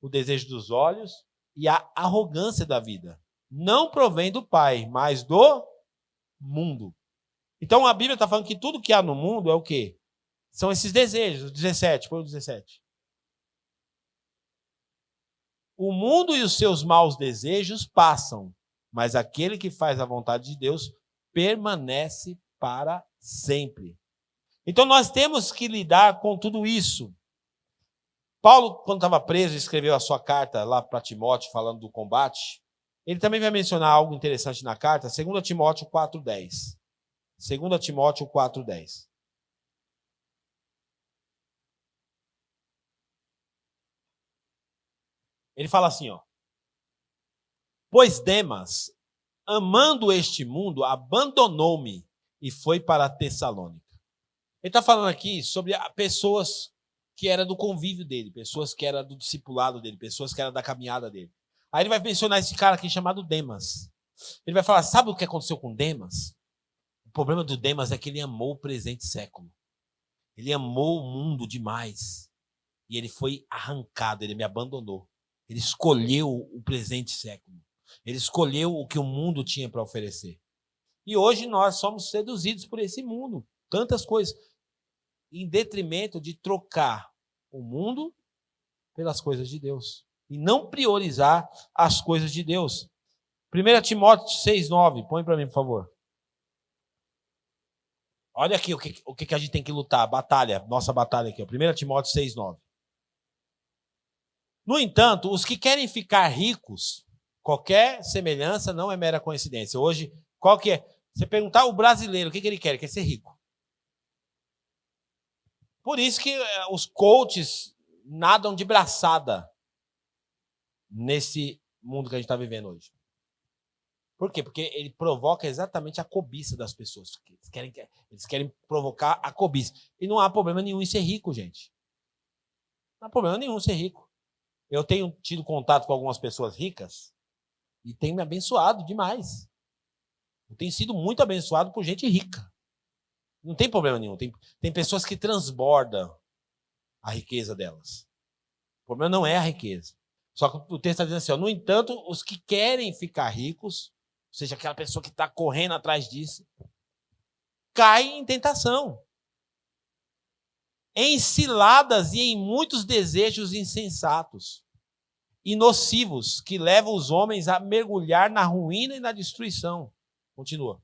o desejo dos olhos e a arrogância da vida. Não provém do Pai, mas do mundo. Então a Bíblia está falando que tudo que há no mundo é o quê? São esses desejos. 17, põe o 17. O mundo e os seus maus desejos passam, mas aquele que faz a vontade de Deus permanece para sempre. Então nós temos que lidar com tudo isso. Paulo, quando estava preso, escreveu a sua carta lá para Timóteo, falando do combate. Ele também vai mencionar algo interessante na carta, 2 Timóteo 4,10. 2 Timóteo 4,10. Ele fala assim, ó. Pois Demas, amando este mundo, abandonou-me e foi para Tessalônica. Ele está falando aqui sobre pessoas que eram do convívio dele, pessoas que eram do discipulado dele, pessoas que eram da caminhada dele. Aí ele vai mencionar esse cara aqui chamado Demas. Ele vai falar, sabe o que aconteceu com Demas? O problema do Demas é que ele amou o presente século. Ele amou o mundo demais. E ele foi arrancado, ele me abandonou. Ele escolheu o presente século. Ele escolheu o que o mundo tinha para oferecer. E hoje nós somos seduzidos por esse mundo. Tantas coisas. Em detrimento de trocar o mundo pelas coisas de Deus. E não priorizar as coisas de Deus. 1 Timóteo 6,9. Põe para mim, por favor. Olha aqui o que a gente tem que lutar. Batalha. Nossa batalha aqui. 1 Timóteo 6,9. No entanto, os que querem ficar ricos, qualquer semelhança não é mera coincidência. Hoje, qual que é? Você perguntar ao brasileiro o que ele quer? Ele quer ser rico. Por isso que os coaches nadam de braçada nesse mundo que a gente está vivendo hoje. Por quê? Porque ele provoca exatamente a cobiça das pessoas. Eles querem provocar a cobiça. E não há problema nenhum em ser rico, gente. Não há problema nenhum em ser rico. Eu tenho tido contato com algumas pessoas ricas e tenho me abençoado demais. Eu tenho sido muito abençoado por gente rica. Não tem problema nenhum. Tem pessoas que transbordam a riqueza delas. O problema não é a riqueza. Só que o texto está dizendo assim, ó, no entanto, os que querem ficar ricos, ou seja, aquela pessoa que está correndo atrás disso, cai em tentação, em ciladas e em muitos desejos insensatos e nocivos que levam os homens a mergulhar na ruína e na destruição. Continua.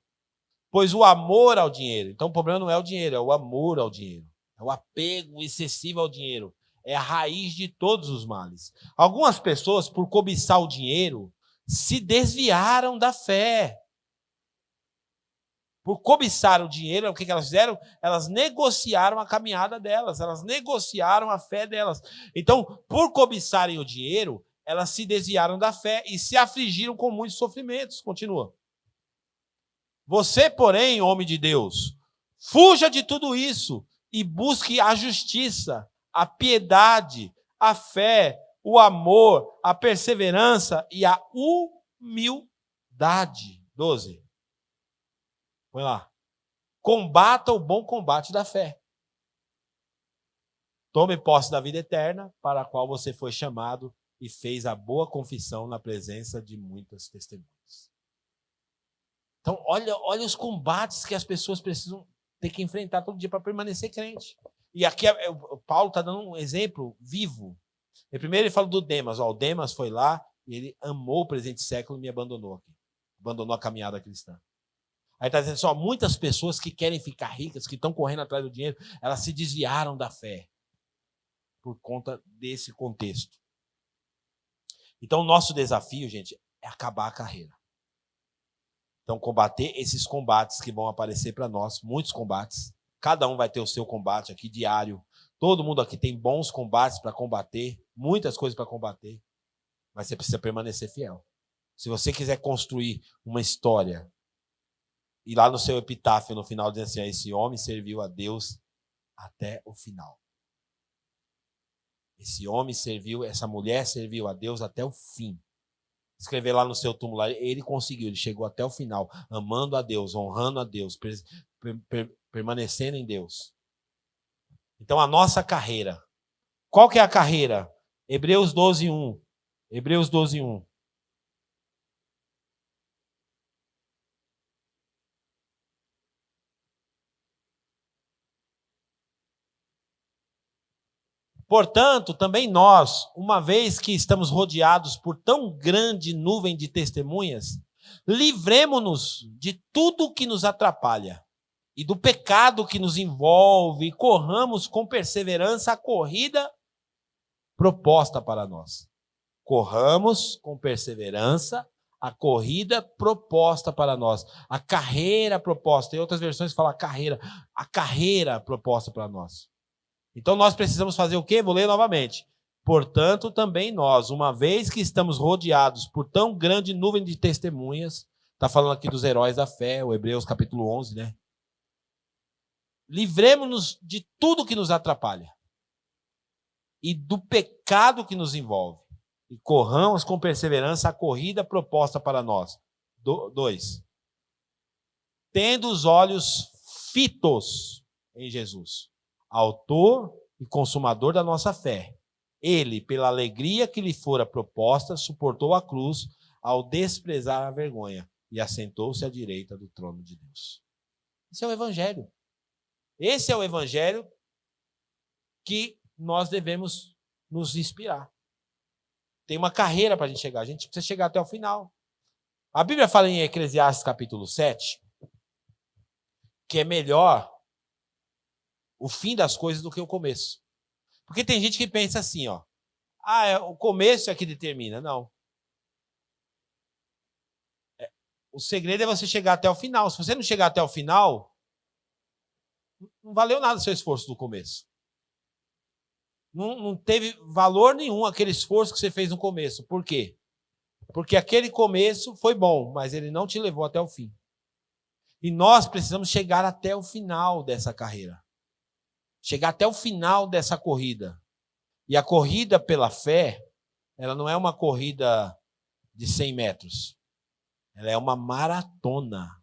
Pois o amor ao dinheiro, então o problema não é o dinheiro, é o amor ao dinheiro, é o apego excessivo ao dinheiro, é a raiz de todos os males. Algumas pessoas, por cobiçar o dinheiro, se desviaram da fé. Por cobiçar o dinheiro, o que elas fizeram? Elas negociaram a caminhada delas, elas negociaram a fé delas. Então, por cobiçarem o dinheiro, elas se desviaram da fé e se afligiram com muitos sofrimentos. Continua. Você, porém, homem de Deus, fuja de tudo isso e busque a justiça, a piedade, a fé, o amor, a perseverança e a humildade. 12. Põe lá. Combata o bom combate da fé. Tome posse da vida eterna, para a qual você foi chamado e fez a boa confissão na presença de muitas testemunhas. Então, olha os combates que as pessoas precisam ter que enfrentar todo dia para permanecer crente. E aqui o Paulo está dando um exemplo vivo. Primeiro ele fala do Demas. O Demas foi lá e ele amou o presente século e me abandonou aqui. Abandonou a caminhada cristã. Aí está dizendo só, muitas pessoas que querem ficar ricas, que estão correndo atrás do dinheiro, elas se desviaram da fé por conta desse contexto. Então, o nosso desafio, gente, é acabar a carreira. Então, combater esses combates que vão aparecer para nós, muitos combates. Cada um vai ter o seu combate aqui diário. Todo mundo aqui tem bons combates para combater, muitas coisas para combater, mas você precisa permanecer fiel. Se você quiser construir uma história e lá no seu epitáfio, no final, diz assim, esse homem serviu a Deus até o final. Esse homem serviu, essa mulher serviu a Deus até o fim. Escrever lá no seu túmulo, ele conseguiu, ele chegou até o final, amando a Deus, honrando a Deus, permanecendo em Deus. Então, a nossa carreira. Qual que é a carreira? Hebreus 12:1. Hebreus 12:1. Portanto, também nós, uma vez que estamos rodeados por tão grande nuvem de testemunhas, livremo-nos de tudo que nos atrapalha e do pecado que nos envolve e corramos com perseverança a corrida proposta para nós. Corramos com perseverança a corrida proposta para nós. A carreira proposta. Em outras versões fala a carreira proposta para nós. Então nós precisamos fazer o quê? Vou ler novamente. Portanto, também nós, uma vez que estamos rodeados por tão grande nuvem de testemunhas, está falando aqui dos heróis da fé, o Hebreus capítulo 11, né? Livremos-nos de tudo que nos atrapalha e do pecado que nos envolve e corramos com perseverança a corrida proposta para nós. 2. Tendo os olhos fitos em Jesus, autor e consumador da nossa fé. Ele, pela alegria que lhe fora proposta, suportou a cruz ao desprezar a vergonha e assentou-se à direita do trono de Deus. Esse é o Evangelho. Esse é o Evangelho que nós devemos nos inspirar. Tem uma carreira para a gente chegar. A gente precisa chegar até o final. A Bíblia fala em Eclesiastes capítulo 7 que é melhor o fim das coisas do que o começo. Porque tem gente que pensa assim, ó. O começo é que determina. Não. O segredo é você chegar até o final. Se você não chegar até o final, não valeu nada o seu esforço do começo. Não teve valor nenhum aquele esforço que você fez no começo. Por quê? Porque aquele começo foi bom, mas ele não te levou até o fim. E nós precisamos chegar até o final dessa carreira. Chegar até o final dessa corrida. E a corrida pela fé, ela não é uma corrida de 100 metros. Ela é uma maratona.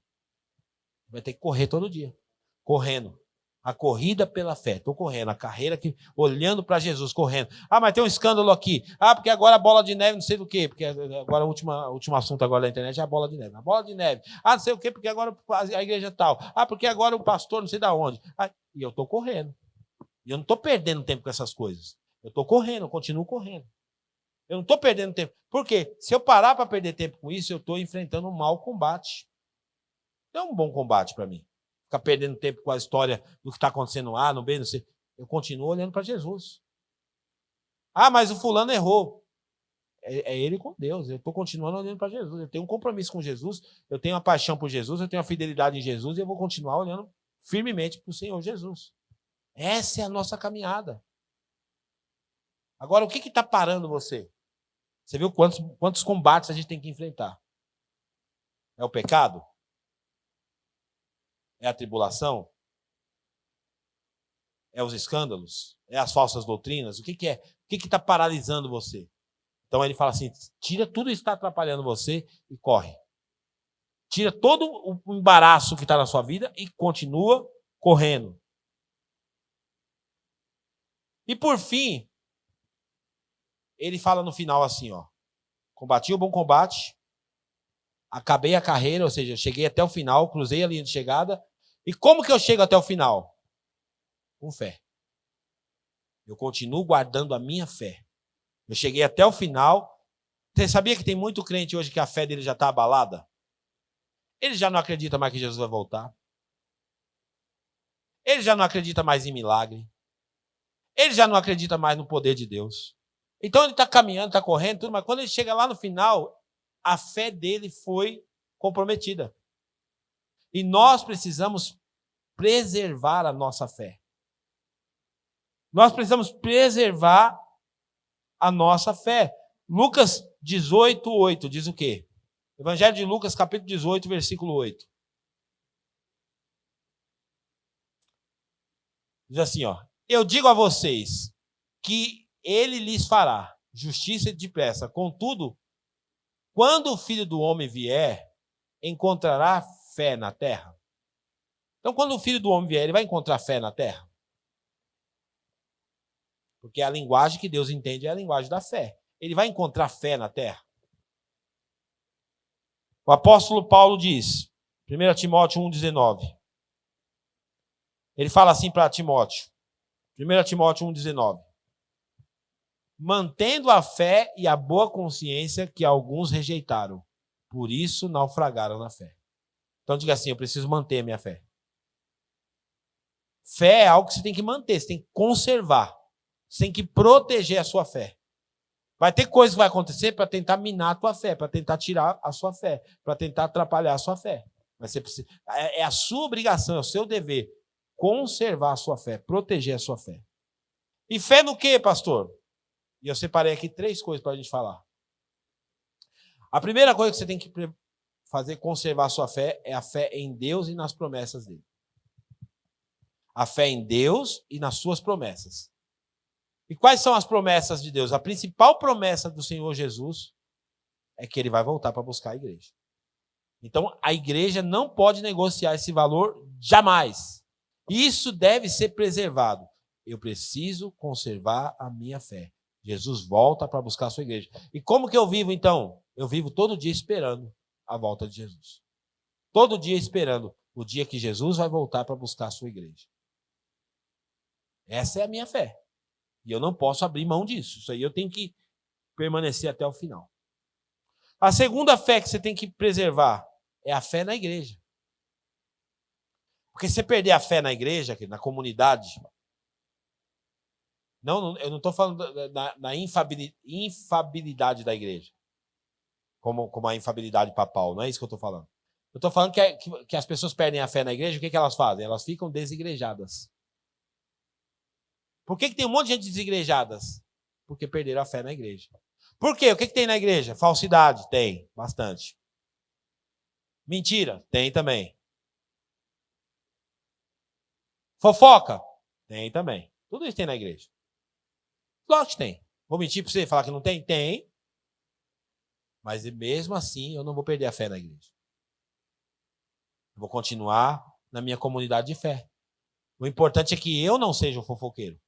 Vai ter que correr todo dia. Correndo. A corrida pela fé. Estou correndo. A carreira que olhando para Jesus, correndo. Mas tem um escândalo aqui. Porque agora a bola de neve, não sei do quê. Porque agora o último assunto agora da internet é a bola de neve. A bola de neve. Não sei o quê, porque agora a igreja tal. Porque agora o pastor não sei de onde. E eu estou correndo. E eu não estou perdendo tempo com essas coisas. Eu estou correndo, eu continuo correndo. Eu não estou perdendo tempo. Por quê? Se eu parar para perder tempo com isso, eu estou enfrentando um mau combate. Não é um bom combate para mim. Ficar perdendo tempo com a história do que está acontecendo lá, no bem, não sei. Eu continuo olhando para Jesus. Mas o fulano errou. É ele com Deus. Eu estou continuando olhando para Jesus. Eu tenho um compromisso com Jesus, eu tenho uma paixão por Jesus, eu tenho uma fidelidade em Jesus e eu vou continuar olhando firmemente para o Senhor Jesus. Essa é a nossa caminhada. Agora, o que está parando você? Você viu quantos combates a gente tem que enfrentar? É o pecado? É a tribulação? É os escândalos? É as falsas doutrinas? O que é? O que está paralisando você? Então ele fala assim, tira tudo isso que está atrapalhando você e corre. Tira todo o embaraço que está na sua vida e continua correndo. E por fim, ele fala no final assim, ó, combati o bom combate, acabei a carreira, ou seja, cheguei até o final, cruzei a linha de chegada. E como que eu chego até o final? Com fé. Eu continuo guardando a minha fé. Eu cheguei até o final. Você sabia que tem muito crente hoje que a fé dele já está abalada? Ele já não acredita mais que Jesus vai voltar. Ele já não acredita mais em milagre. Ele já não acredita mais no poder de Deus. Então ele está caminhando, está correndo, tudo, mas quando ele chega lá no final, a fé dele foi comprometida. E nós precisamos preservar a nossa fé. Nós precisamos preservar a nossa fé. Lucas 18:8 diz o quê? Evangelho de Lucas, capítulo 18, versículo 8. Diz assim, ó. Eu digo a vocês que ele lhes fará justiça depressa. Contudo, quando o Filho do Homem vier, encontrará fé na terra? Então, quando o Filho do Homem vier, ele vai encontrar fé na terra? Porque a linguagem que Deus entende é a linguagem da fé. Ele vai encontrar fé na terra? O apóstolo Paulo diz, 1 Timóteo 1,19. Ele fala assim para Timóteo, 1 Timóteo 1,19. Mantendo a fé e a boa consciência que alguns rejeitaram, por isso naufragaram na fé. Então diga assim, eu preciso manter a minha fé. Fé é algo que você tem que manter, você tem que conservar, você tem que proteger a sua fé. Vai ter coisa que vai acontecer para tentar minar a tua fé, para tentar tirar a sua fé, para tentar atrapalhar a sua fé. Mas você precisa, é a sua obrigação, é o seu dever conservar a sua fé, proteger a sua fé. E fé no quê, pastor? E eu separei aqui 3 coisas para a gente falar. A primeira coisa que você tem que fazer conservar a sua fé é a fé em Deus e nas promessas dele. A fé em Deus e nas suas promessas. E quais são as promessas de Deus? A principal promessa do Senhor Jesus é que ele vai voltar para buscar a igreja. Então, a igreja não pode negociar esse valor jamais. Isso deve ser preservado. Eu preciso conservar a minha fé. Jesus volta para buscar a sua igreja. E como que eu vivo, então? Eu vivo todo dia esperando a volta de Jesus. Todo dia esperando o dia que Jesus vai voltar para buscar a sua igreja. Essa é a minha fé. E eu não posso abrir mão disso. Isso aí eu tenho que permanecer até o final. A segunda fé que você tem que preservar é a fé na igreja. Porque se você perder a fé na igreja, na comunidade, não, eu não estou falando da infabilidade da igreja, como a infabilidade papal, não é isso que eu estou falando. Eu estou falando que as pessoas perdem a fé na igreja, o que elas fazem? Elas ficam desigrejadas. Por que tem um monte de gente desigrejadas? Porque perderam a fé na igreja. Por quê? O que tem na igreja? Falsidade? Tem, bastante. Mentira? Tem também. Fofoca? Tem também. Tudo isso tem na igreja. Lógico que tem. Vou mentir para você e falar que não tem? Tem. Mas mesmo assim eu não vou perder a fé na igreja. Eu vou continuar na minha comunidade de fé. O importante é que eu não seja um fofoqueiro.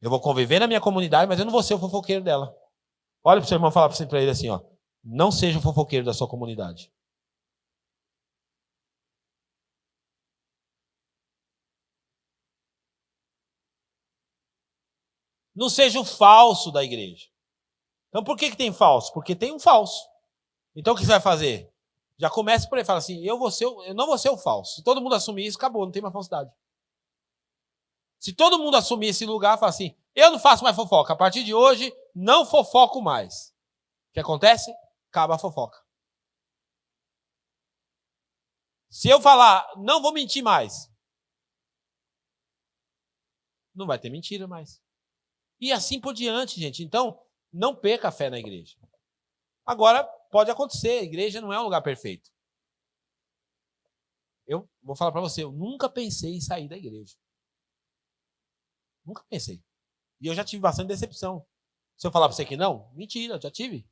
Eu vou conviver na minha comunidade, mas eu não vou ser o fofoqueiro dela. Olha para o seu irmão e fala para ele assim, ó, não seja o fofoqueiro da sua comunidade. Não seja o falso da igreja. Então por que tem falso? Porque tem um falso. Então o que você vai fazer? Já começa por aí, fala assim, eu não vou ser o falso. Se todo mundo assumir isso, acabou, não tem mais falsidade. Se todo mundo assumir esse lugar, fala assim, eu não faço mais fofoca. A partir de hoje, não fofoco mais. O que acontece? Acaba a fofoca. Se eu falar, não vou mentir mais, não vai ter mentira mais. E assim por diante, gente. Então, não perca a fé na igreja. Agora, pode acontecer, a igreja não é um lugar perfeito. Eu vou falar para você, eu nunca pensei em sair da igreja. Nunca pensei. E eu já tive bastante decepção. Se eu falar para você que não, mentira, eu já tive.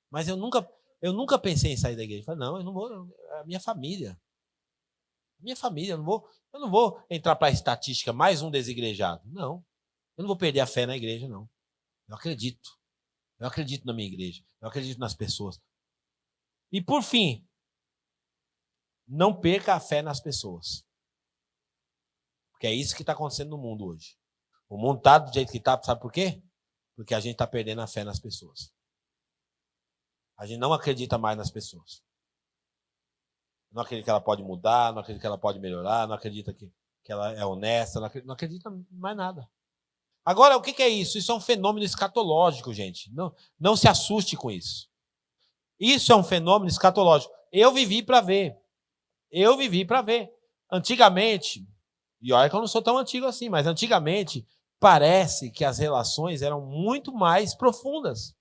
Mas eu nunca pensei em sair da igreja. Eu falei, não, eu não vou, é a minha família. Minha família, eu não vou entrar para a estatística, mais um desigrejado. Não, eu não vou perder a fé na igreja, não. Eu acredito. Eu acredito na minha igreja. Eu acredito nas pessoas. E por fim, não perca a fé nas pessoas. Porque é isso que está acontecendo no mundo hoje. O mundo está do jeito que está, sabe por quê? Porque a gente está perdendo a fé nas pessoas. A gente não acredita mais nas pessoas. Não acredita que ela pode mudar, não acredita que ela pode melhorar, não acredita que ela é honesta, não acredita mais nada. Agora, o que é isso? Isso é um fenômeno escatológico, gente. Não se assuste com isso. Isso é um fenômeno escatológico. Eu vivi para ver. Antigamente, e olha que eu não sou tão antigo assim, mas antigamente parece que as relações eram muito mais profundas.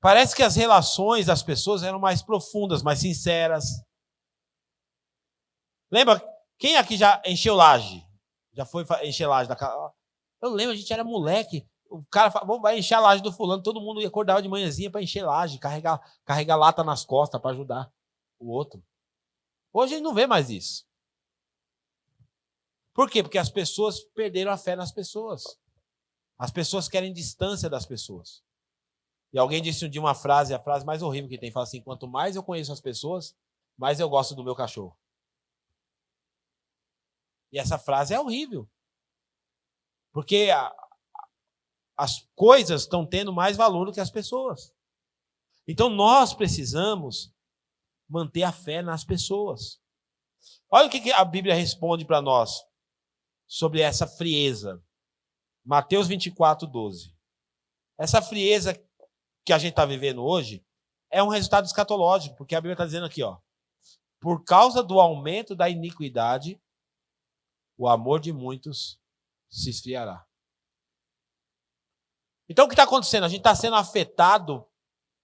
Parece que as relações das pessoas eram mais profundas, mais sinceras. Lembra? Quem aqui já encheu laje? Já foi encher laje da casa? Eu lembro, a gente era moleque. O cara falava, vai encher a laje do fulano. Todo mundo acordava de manhãzinha para encher laje, carregar lata nas costas para ajudar o outro. Hoje a gente não vê mais isso. Por quê? Porque as pessoas perderam a fé nas pessoas. As pessoas querem distância das pessoas. E alguém disse um dia uma frase, a frase mais horrível que tem, fala assim, quanto mais eu conheço as pessoas, mais eu gosto do meu cachorro. E essa frase é horrível. Porque as coisas estão tendo mais valor do que as pessoas. Então nós precisamos manter a fé nas pessoas. Olha o que a Bíblia responde para nós sobre essa frieza. Mateus 24, 12. Essa frieza que a gente está vivendo hoje é um resultado escatológico, porque a Bíblia está dizendo aqui, ó, por causa do aumento da iniquidade, o amor de muitos se esfriará. Então, o que está acontecendo? A gente está sendo afetado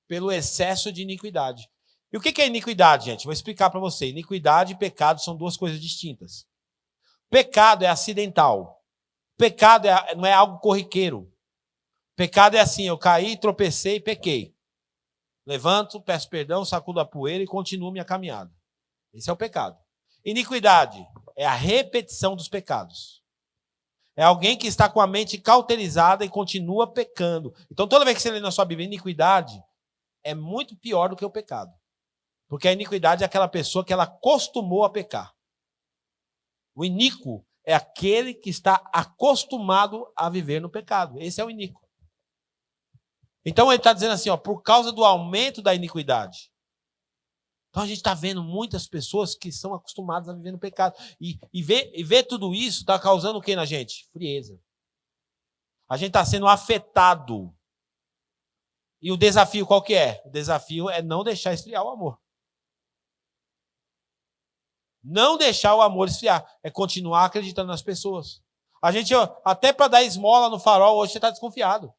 pelo excesso de iniquidade. E o que é iniquidade, gente? Vou explicar para você. Iniquidade e pecado são duas coisas distintas. Pecado é acidental. Pecado não é algo corriqueiro. Pecado é assim, eu caí, tropecei e pequei. Levanto, peço perdão, sacudo a poeira e continuo minha caminhada. Esse é o pecado. Iniquidade é a repetição dos pecados. É alguém que está com a mente cauterizada e continua pecando. Então, toda vez que você lê na sua Bíblia iniquidade, é muito pior do que o pecado. Porque a iniquidade é aquela pessoa que ela acostumou a pecar. O iníquo é aquele que está acostumado a viver no pecado. Esse é o iníquo. Então, ele está dizendo assim, ó, por causa do aumento da iniquidade. Então, a gente está vendo muitas pessoas que são acostumadas a viver no pecado. E ver tudo isso está causando o que na gente? Frieza. A gente está sendo afetado. E o desafio qual que é? O desafio é não deixar esfriar o amor. Não deixar o amor esfriar. É continuar acreditando nas pessoas. A gente, até para dar esmola no farol, hoje você está desconfiado.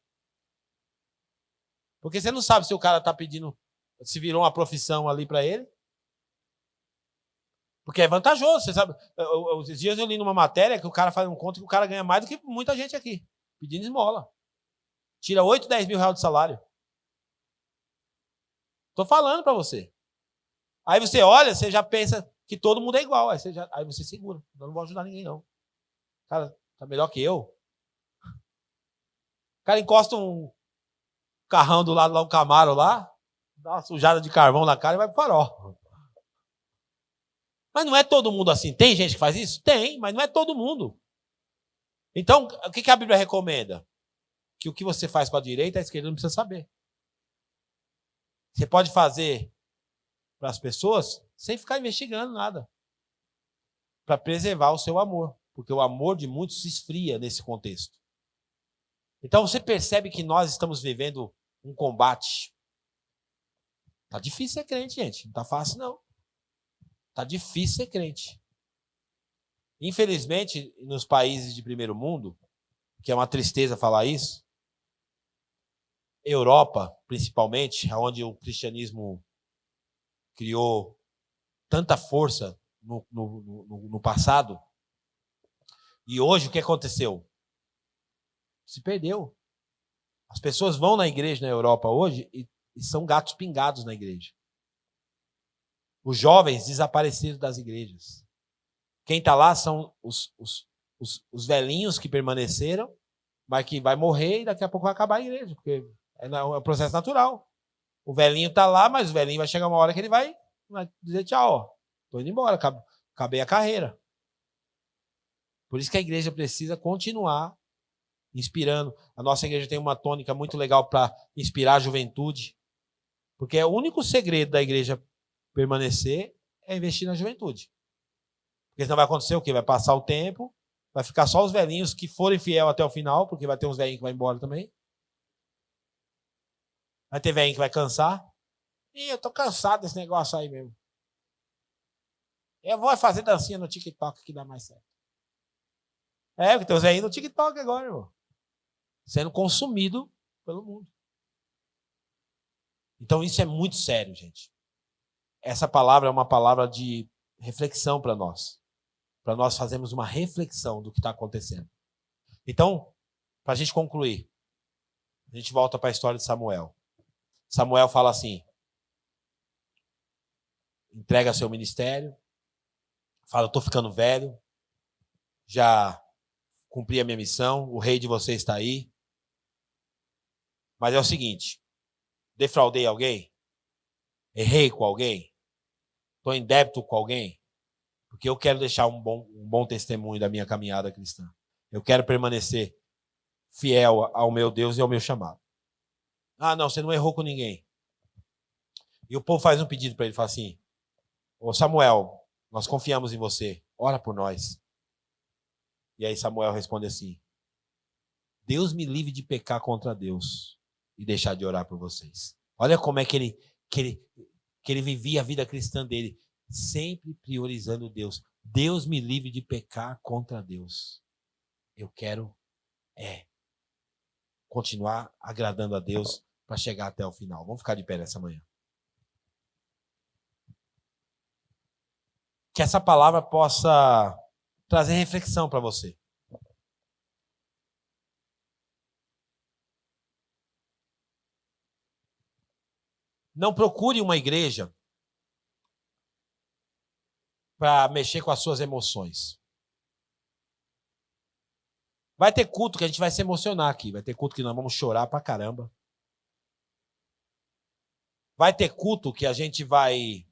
Porque você não sabe se o cara está pedindo, se virou uma profissão ali para ele. Porque é vantajoso, você sabe. Os dias eu li numa matéria que o cara faz um conto que o cara ganha mais do que muita gente aqui, pedindo esmola. Tira 8, 10 mil reais de salário. Estou falando para você. Aí você olha, você já pensa que todo mundo é igual. Aí você segura. Eu não vou ajudar ninguém, não. O cara tá melhor que eu. O cara encosta um carrão do lado lá, um Camaro lá, dá uma sujada de carvão na cara e vai pro farol. Mas não é todo mundo assim. Tem gente que faz isso? Tem, mas não é todo mundo. Então, o que a Bíblia recomenda? Que o que você faz com a direita, a esquerda não precisa saber. Você pode fazer para as pessoas sem ficar investigando nada. Para preservar o seu amor. Porque o amor de muitos se esfria nesse contexto. Então você percebe que nós estamos vivendo um combate. Tá difícil ser crente, gente. Não tá fácil, não. Tá difícil ser crente. Infelizmente, nos países de primeiro mundo, que é uma tristeza falar isso. Europa, principalmente, onde o cristianismo criou tanta força no passado, e hoje o que aconteceu? Se perdeu. As pessoas vão na igreja na Europa hoje e são gatos pingados na igreja. Os jovens desapareceram das igrejas. Quem está lá são os velhinhos que permaneceram, mas que vai morrer e daqui a pouco vai acabar a igreja, porque é um processo natural. O velhinho está lá, mas o velhinho vai chegar uma hora que ele vai dizer tchau, estou indo embora, acabei a carreira. Por isso que a igreja precisa continuar inspirando. A nossa igreja tem uma tônica muito legal para inspirar a juventude, porque o único segredo da igreja permanecer é investir na juventude. Porque senão vai acontecer o quê? Vai passar o tempo, vai ficar só os velhinhos que forem fiel até o final, porque vai ter uns velhinhos que vai embora também. Vai ter velhinho que vai cansar. E eu tô cansado desse negócio aí mesmo. Eu vou fazer dancinha no TikTok que dá mais certo. Porque tem os velhinhos no TikTok agora, irmão. Sendo consumido pelo mundo. Então isso é muito sério, gente. Essa palavra é uma palavra de reflexão para nós. Para nós fazermos uma reflexão do que está acontecendo. Então, para a gente concluir, a gente volta para a história de Samuel. Samuel fala assim, entrega seu ministério, fala, eu estou ficando velho, já cumpri a minha missão, o rei de vocês está aí. Mas é o seguinte, defraudei alguém? Errei com alguém? Estou em débito com alguém? Porque eu quero deixar um bom testemunho da minha caminhada cristã. Eu quero permanecer fiel ao meu Deus e ao meu chamado. Ah, não, você não errou com ninguém. E o povo faz um pedido para ele, fala assim, ô Samuel, nós confiamos em você, ora por nós. E aí Samuel responde assim, Deus me livre de pecar contra Deus e deixar de orar por vocês. Olha como é que ele vivia a vida cristã dele, sempre priorizando Deus. Deus me livre de pecar contra Deus. Eu quero continuar agradando a Deus para chegar até o final. Vamos ficar de pé nessa manhã. Que essa palavra possa trazer reflexão para você. Não procure uma igreja para mexer com as suas emoções. Vai ter culto que a gente vai se emocionar aqui. Vai ter culto que nós vamos chorar pra caramba. Vai ter culto que a gente vai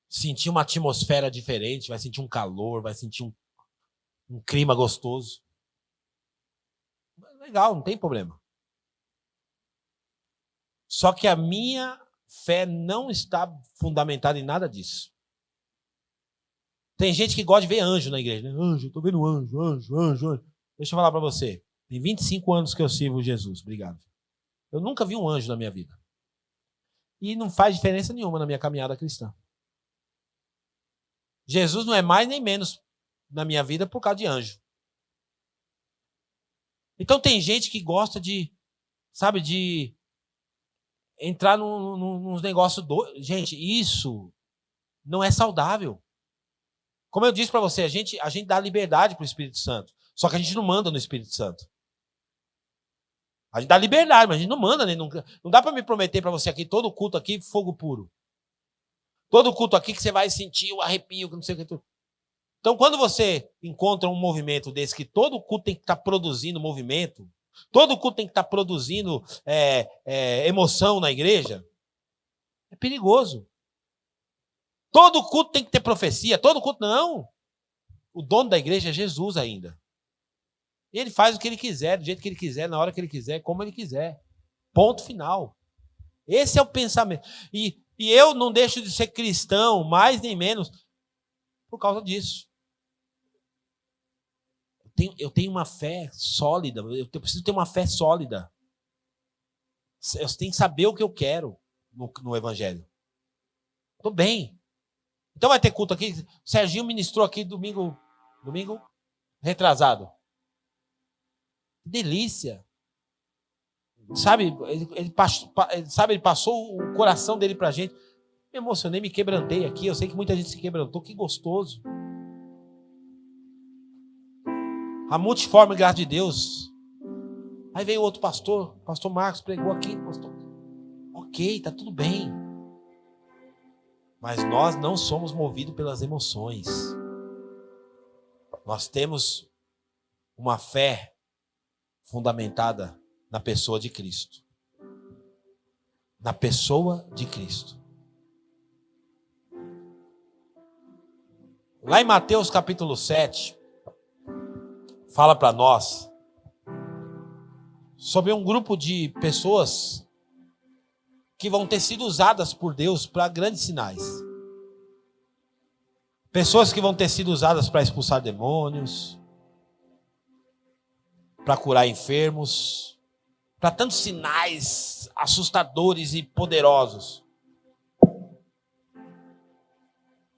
sentir uma atmosfera diferente, vai sentir um calor, vai sentir um clima gostoso. Legal, não tem problema. Só que a minha fé não está fundamentada em nada disso. Tem gente que gosta de ver anjo na igreja. Né? Anjo, estou vendo anjo. Deixa eu falar para você. Tem 25 anos que eu sirvo Jesus. Obrigado. Eu nunca vi um anjo na minha vida. E não faz diferença nenhuma na minha caminhada cristã. Jesus não é mais nem menos na minha vida por causa de anjo. Então tem gente que gosta de entrar nos negócios doidos. Gente, isso não é saudável. Como eu disse para você, a gente dá liberdade para o Espírito Santo. Só que a gente não manda no Espírito Santo. A gente dá liberdade, mas a gente não manda. Né? Não dá para me prometer para você aqui, todo culto aqui, fogo puro. Todo culto aqui que você vai sentir o arrepio, que não sei o que. Então, quando você encontra um movimento desse, que todo culto tem que estar produzindo movimento, todo culto tem que estar produzindo emoção na igreja, é perigoso. Todo culto tem que ter profecia, todo culto não. O dono da igreja é Jesus ainda. Ele faz o que ele quiser, do jeito que ele quiser, na hora que ele quiser, como ele quiser. Ponto final. Esse é o pensamento. E eu não deixo de ser cristão, mais nem menos, por causa disso. Eu tenho uma fé sólida, eu preciso ter uma fé sólida. Eu tenho que saber o que eu quero no Evangelho. Estou bem. Então vai ter culto aqui. O Serginho ministrou aqui domingo retrasado. Que delícia. Sabe, ele passou o coração dele pra gente. Me emocionei, me quebrantei aqui. Eu sei que muita gente se quebrantou. Que gostoso. A multiforme graça de Deus. Aí veio outro pastor, pastor Marcos, pregou aqui. Pastor. Ok, tá tudo bem. Mas nós não somos movidos pelas emoções. Nós temos uma fé fundamentada na pessoa de Cristo. Na pessoa de Cristo. Lá em Mateus capítulo 7, fala para nós sobre um grupo de pessoas que vão ter sido usadas por Deus para grandes sinais. Pessoas que vão ter sido usadas para expulsar demônios, para curar enfermos, para tantos sinais assustadores e poderosos.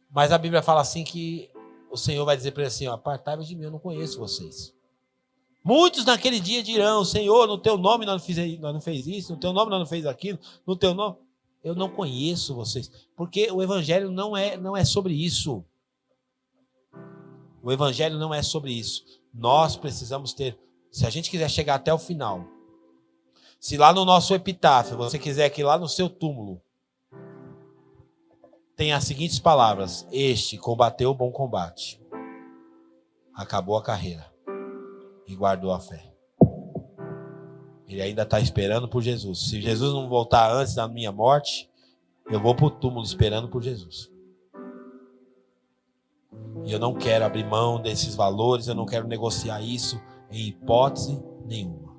Mas a Bíblia fala assim que o Senhor vai dizer para ele assim, apartai-vos de mim, eu não conheço vocês. Muitos naquele dia dirão, Senhor, no teu nome nós não fez isso, no teu nome nós não fez aquilo, no teu nome, eu não conheço vocês. Porque o Evangelho não é sobre isso. O Evangelho não é sobre isso. Nós precisamos ter, se a gente quiser chegar até o final, se lá no nosso epitáfio, você quiser que lá no seu túmulo, tem as seguintes palavras: este combateu o bom combate, acabou a carreira e guardou a fé. Ele ainda está esperando por Jesus. Se Jesus não voltar antes da minha morte, eu vou para o túmulo esperando por Jesus. E eu não quero abrir mão desses valores, eu não quero negociar isso em hipótese nenhuma.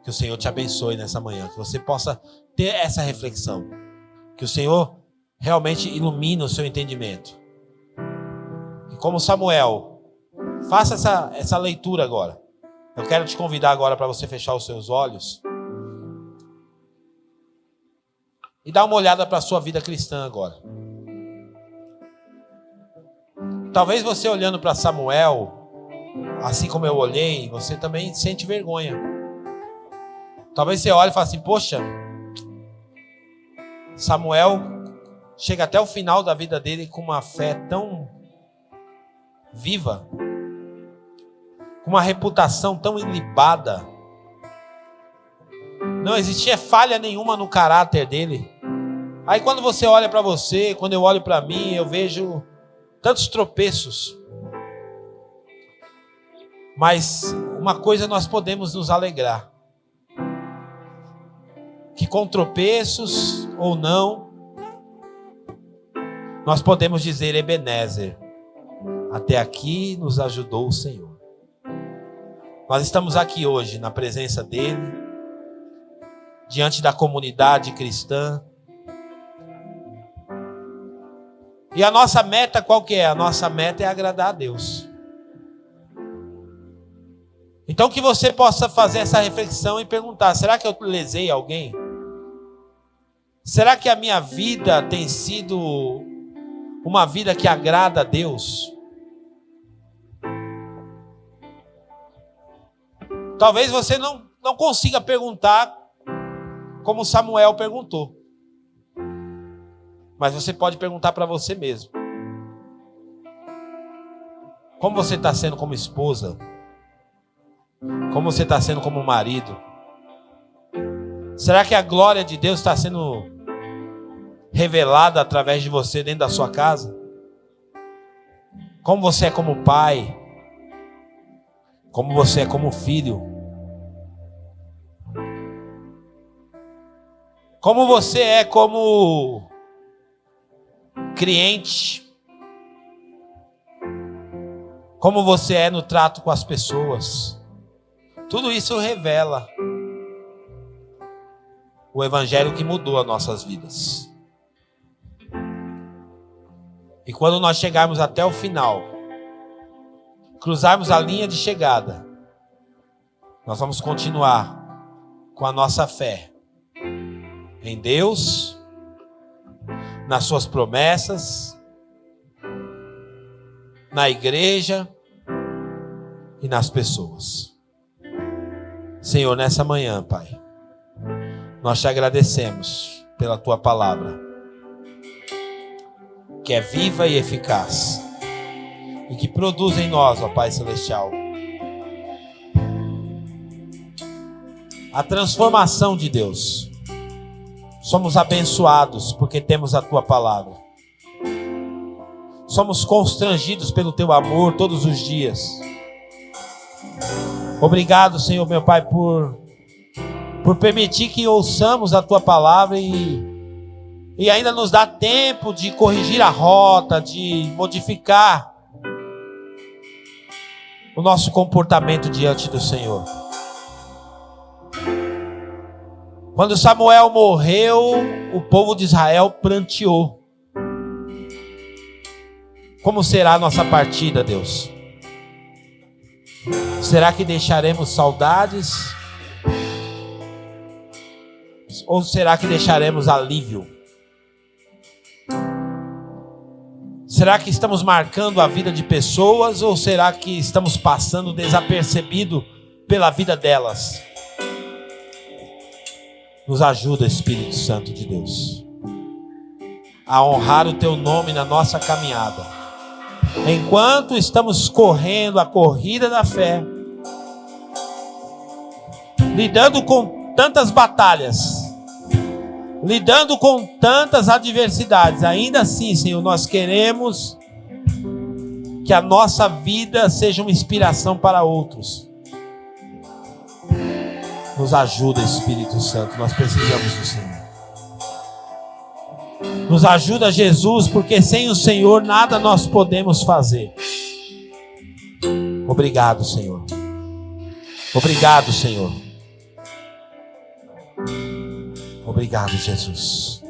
Que o Senhor te abençoe nessa manhã, que você possa ter essa reflexão, que o Senhor realmente ilumine o seu entendimento. E como Samuel, faça essa leitura agora. Eu quero te convidar agora para você fechar os seus olhos e dar uma olhada para a sua vida cristã agora. Talvez você olhando para Samuel, assim como eu olhei, você também sente vergonha. Talvez você olhe e fale assim, poxa, Samuel chega até o final da vida dele com uma fé tão viva, com uma reputação tão ilibada. Não existia falha nenhuma no caráter dele. Aí quando você olha para você, quando eu olho para mim, eu vejo tantos tropeços. Mas uma coisa nós podemos nos alegrar, que com tropeços ou não, nós podemos dizer, Ebenezer, até aqui nos ajudou o Senhor. Nós estamos aqui hoje na presença dele, diante da comunidade cristã. E a nossa meta qual que é? A nossa meta é agradar a Deus. Então que você possa fazer essa reflexão e perguntar, será que eu lesei alguém? Será que a minha vida tem sido uma vida que agrada a Deus? Talvez você não consiga perguntar como Samuel perguntou. Mas você pode perguntar para você mesmo. Como você está sendo como esposa? Como você está sendo como marido? Será que a glória de Deus está sendo revelada através de você dentro da sua casa? Como você é como pai? Como você é como filho? Como você é como cliente? Como você é no trato com as pessoas? Tudo isso revela o evangelho que mudou as nossas vidas. E quando nós chegarmos até o final, cruzarmos a linha de chegada, nós vamos continuar com a nossa fé em Deus, nas suas promessas, na igreja, e nas pessoas. Senhor, nessa manhã, Pai, nós te agradecemos pela tua palavra, que é viva e eficaz, e que produz em nós, ó Pai Celestial, a transformação de Deus. Somos abençoados porque temos a tua palavra. Somos constrangidos pelo teu amor todos os dias. Obrigado, Senhor, meu Pai, por permitir que ouçamos a tua palavra e ainda nos dá tempo de corrigir a rota, de modificar o nosso comportamento diante do Senhor. Quando Samuel morreu, o povo de Israel pranteou. Como será a nossa partida, Deus? Será que deixaremos saudades? Ou será que deixaremos alívio? Será que estamos marcando a vida de pessoas? Ou será que estamos passando desapercebido pela vida delas? Nos ajuda, Espírito Santo de Deus, a honrar o teu nome na nossa caminhada. Enquanto estamos correndo a corrida da fé, lidando com tantas batalhas, lidando com tantas adversidades, ainda assim, Senhor, nós queremos que a nossa vida seja uma inspiração para outros. Nos ajuda, Espírito Santo, nós precisamos do Senhor. Nos ajuda, Jesus, porque sem o Senhor nada nós podemos fazer. Obrigado, Senhor. Obrigado, Senhor. Obrigado, Jesus.